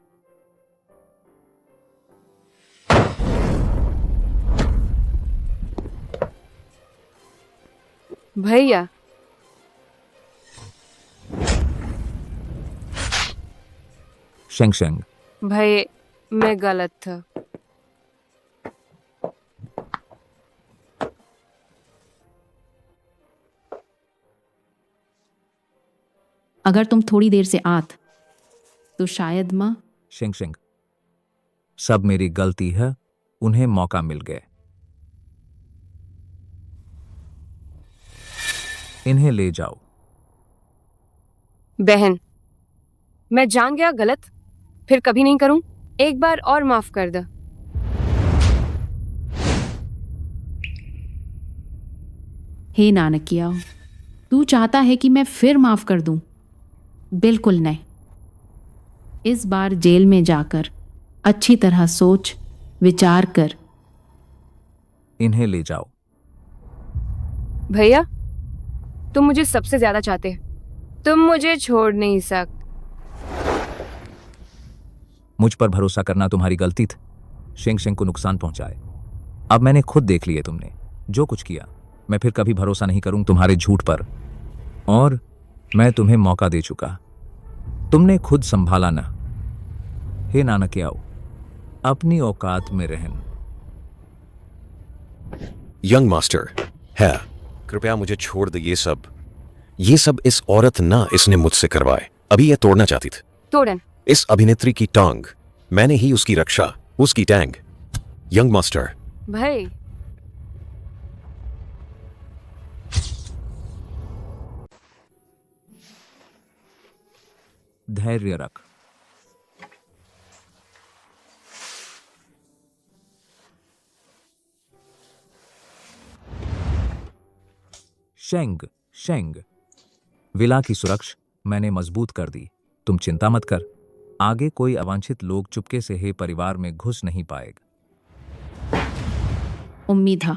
भैया, शेंग शेंग, भाई मैं गलत था। अगर तुम थोड़ी देर से आत तो शायद माँ। शेंग शेंग, सब मेरी गलती है, उन्हें मौका मिल गए। इन्हें ले जाओ। बहन, मैं जान गया गलत, फिर कभी नहीं करूं। एक बार और माफ कर दे। हे नानकिया, तू चाहता है कि मैं फिर माफ कर दूं? बिल्कुल नहीं। इस बार जेल में जाकर अच्छी तरह सोच विचार कर। इन्हें ले जाओ। भैया, तुम मुझे सबसे ज्यादा चाहते हो। तुम मुझे छोड़ नहीं सकते। मुझ पर भरोसा करना तुम्हारी गलती थी, शेंग शेंग को नुकसान पहुंचाए। अब मैंने खुद देख लिया तुमने जो कुछ किया। मैं फिर कभी भरोसा नहीं करूं तुम्हारे झूठ पर, और मैं तुम्हें मौका दे चुका। तुमने खुद संभाला ना। हे नानकियाओ, अपनी औकात में रहन। यंग मास्टर है, कृपया मुझे छोड़ दे। ये सब इस औरत ना इसने मुझसे करवाए। अभी ये तोड़ना चाहती थी। तोड़न। इस अभिनेत्री की टांग, मैंने ही उसकी रक्षा, उसकी टैंग। Young master. भाई, धैर्य रख। शेंग शेंग, विला की सुरक्षा मैंने मजबूत कर दी। तुम चिंता मत कर, आगे कोई अवांछित लोग चुपके से हे परिवार में घुस नहीं पाएगा। उम्मीद है।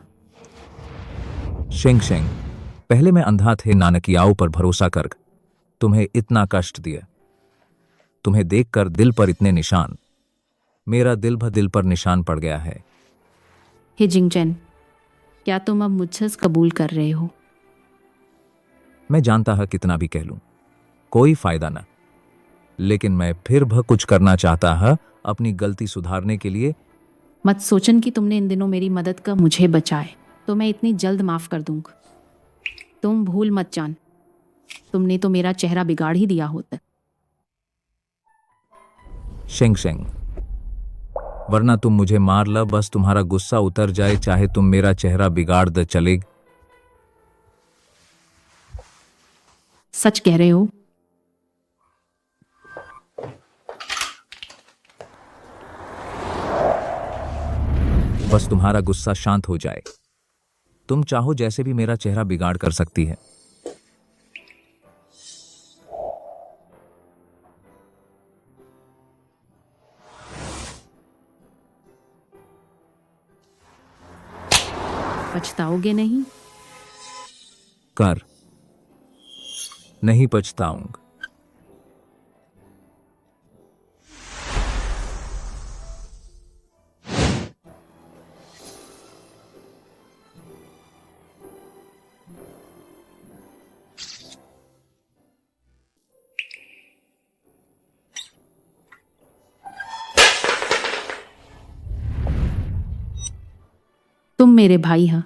शेंग शेंग, पहले मैं अंधा थे नानकियाओं पर भरोसा कर तुम्हें इतना कष्ट दिया। तुम्हें देखकर दिल पर इतने निशान, मेरा दिल दिल पर निशान पड़ गया है। हे जिंगचैन, क्या तुम अब मुझसे कबूल कर रहे हो? मैं जानता है कितना भी कह लूं कोई फायदा ना, लेकिन मैं फिर भी कुछ करना चाहता है अपनी गलती सुधारने के लिए। मत सोचन कि तुमने इन दिनों मेरी मदद कर मुझे बचाए तो मैं इतनी जल्द माफ कर दूंगा। तुम भूल मत जान, तुमने तो मेरा चेहरा बिगाड़ ही दिया होता। शेंग शेंग, वरना तुम मुझे मार ला, बस तुम्हारा गुस्सा उतर जाए, चाहे तुम मेरा चेहरा बिगाड़ दे चलेग। सच कह रहे हो? बस तुम्हारा गुस्सा शांत हो जाए। तुम चाहो जैसे भी मेरा चेहरा बिगाड़ कर सकती है। पछताओगे नहीं? कर, नहीं पछताऊंगा। तुम मेरे भाई हैं,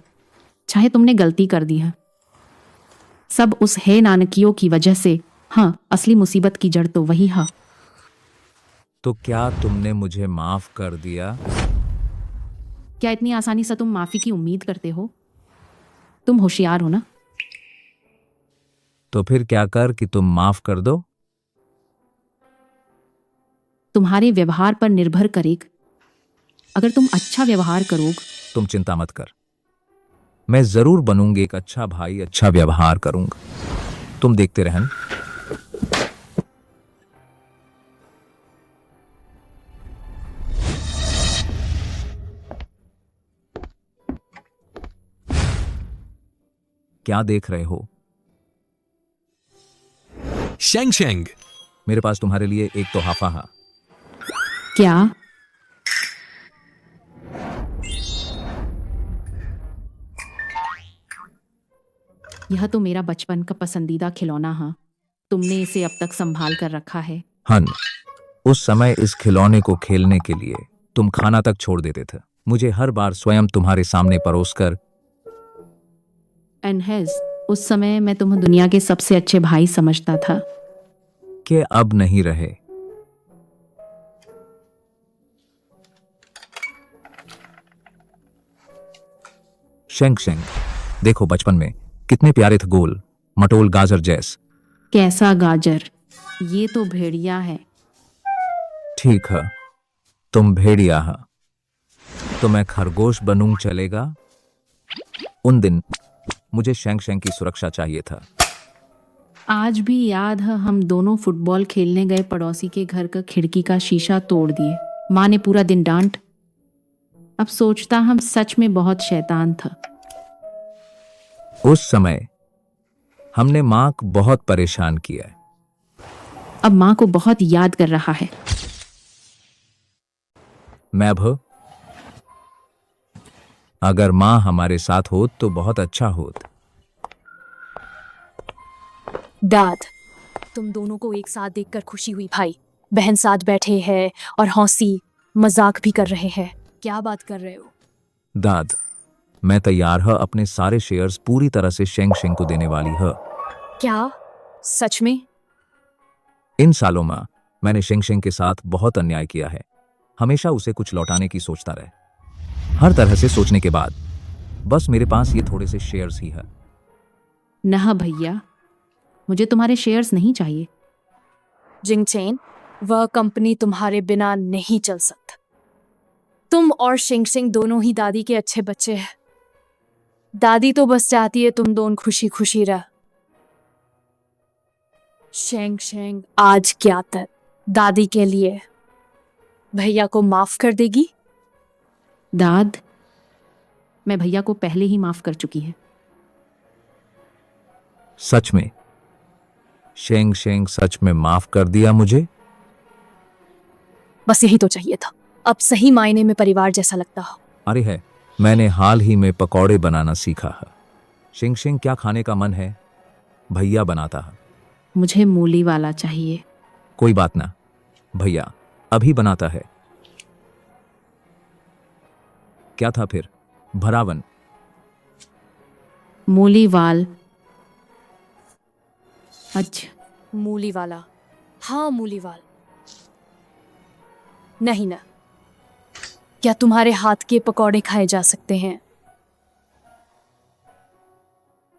चाहे तुमने गलती कर दी है। सब उस हे नानकियों की वजह से। हाँ, असली मुसीबत की जड़ तो वही है। तो क्या तुमने मुझे माफ कर दिया? क्या इतनी आसानी से तुम माफी की उम्मीद करते हो? तुम होशियार हो ना? तो फिर क्या कर कि तुम माफ कर दो? तुम्हारे व्यवहार पर निर्भर करेगा। अगर तुम अच्छा व्यवहार करोगे। तुम चिंता मत कर, मैं जरूर बनूंगी एक अच्छा भाई, अच्छा व्यवहार करूंगा। तुम देखते रहन। क्या देख रहे हो? शेंग शेंग, मेरे पास तुम्हारे लिए एक तोहफा है। क्या? यह तो मेरा बचपन का पसंदीदा खिलौना है। तुमने इसे अब तक संभाल कर रखा है। हन, उस समय इस खिलौने को खेलने के लिए तुम खाना तक छोड़ देते थे, मुझे हर बार स्वयं तुम्हारे सामने परोसकर। एनहेज, उस समय मैं तुम्हें दुनिया के सबसे अच्छे भाई समझता था। कि अब नहीं रहे। शेंग शेंग, देखो बचपन में कितने प्यारे थे, गोल मटोल गाजर जैस। कैसा गाजर? ये तो भेड़िया है। ठीक है, तुम भेड़िया है तो मैं खरगोश बनूं, चलेगा? उन दिन मुझे शेंग शेंग की सुरक्षा चाहिए था। आज भी याद है, हम दोनों फुटबॉल खेलने गए, पड़ोसी के घर का खिड़की का शीशा तोड़ दिए। माँ ने पूरा दिन डांट। अब सोचता हम सच में बहुत शैतान था। उस समय हमने माँ को बहुत परेशान किया। अब माँ को बहुत याद कर रहा है। मैं भी, अगर माँ हमारे साथ हो तो बहुत अच्छा होत। दाद, तुम दोनों को एक साथ देखकर खुशी हुई भाई। बहन साथ बैठे हैं और हंसी मजाक भी कर रहे हैं। क्या बात कर रहे हो? दाद, मैं तैयार है अपने सारे शेयर्स पूरी तरह से शेंग शेंग को देने वाली है। क्या? सच में? इन सालों में मैंने शेंग शेंग के साथ बहुत अन्याय किया है, हमेशा उसे कुछ लौटाने की सोचता रहे। हर तरह से सोचने के बाद बस मेरे पास ये थोड़े से शेयर्स ही है। ना भैया, मुझे तुम्हारे शेयर्स नहीं चाहिए। जिंगचेन, वह कंपनी तुम्हारे बिना नहीं चल सकता। तुम और शेंग शेंग दोनों ही दादी के अच्छे बच्चे हैं। दादी तो बस चाहती है तुम दोनों खुशी खुशी रह। शेंग शेंग आज क्या तक दादी के लिए भैया को माफ कर देगी? दाद, मैं भैया को पहले ही माफ कर चुकी है। सच में? शेंग शेंग सच में माफ कर दिया मुझे? बस यही तो चाहिए था। अब सही मायने में परिवार जैसा लगता हो। अरे है, मैंने हाल ही में पकौड़े बनाना सीखा है। शेंग शेंग, क्या खाने का मन है? भैया बनाता है। मुझे मूली वाला चाहिए। कोई बात ना, भैया अभी बनाता है। क्या था फिर? भरावन? मूली वाल। अच्छा, मूली वाला। हाँ, मूली वाल। नहीं ना, क्या तुम्हारे हाथ के पकौड़े खाए जा सकते हैं?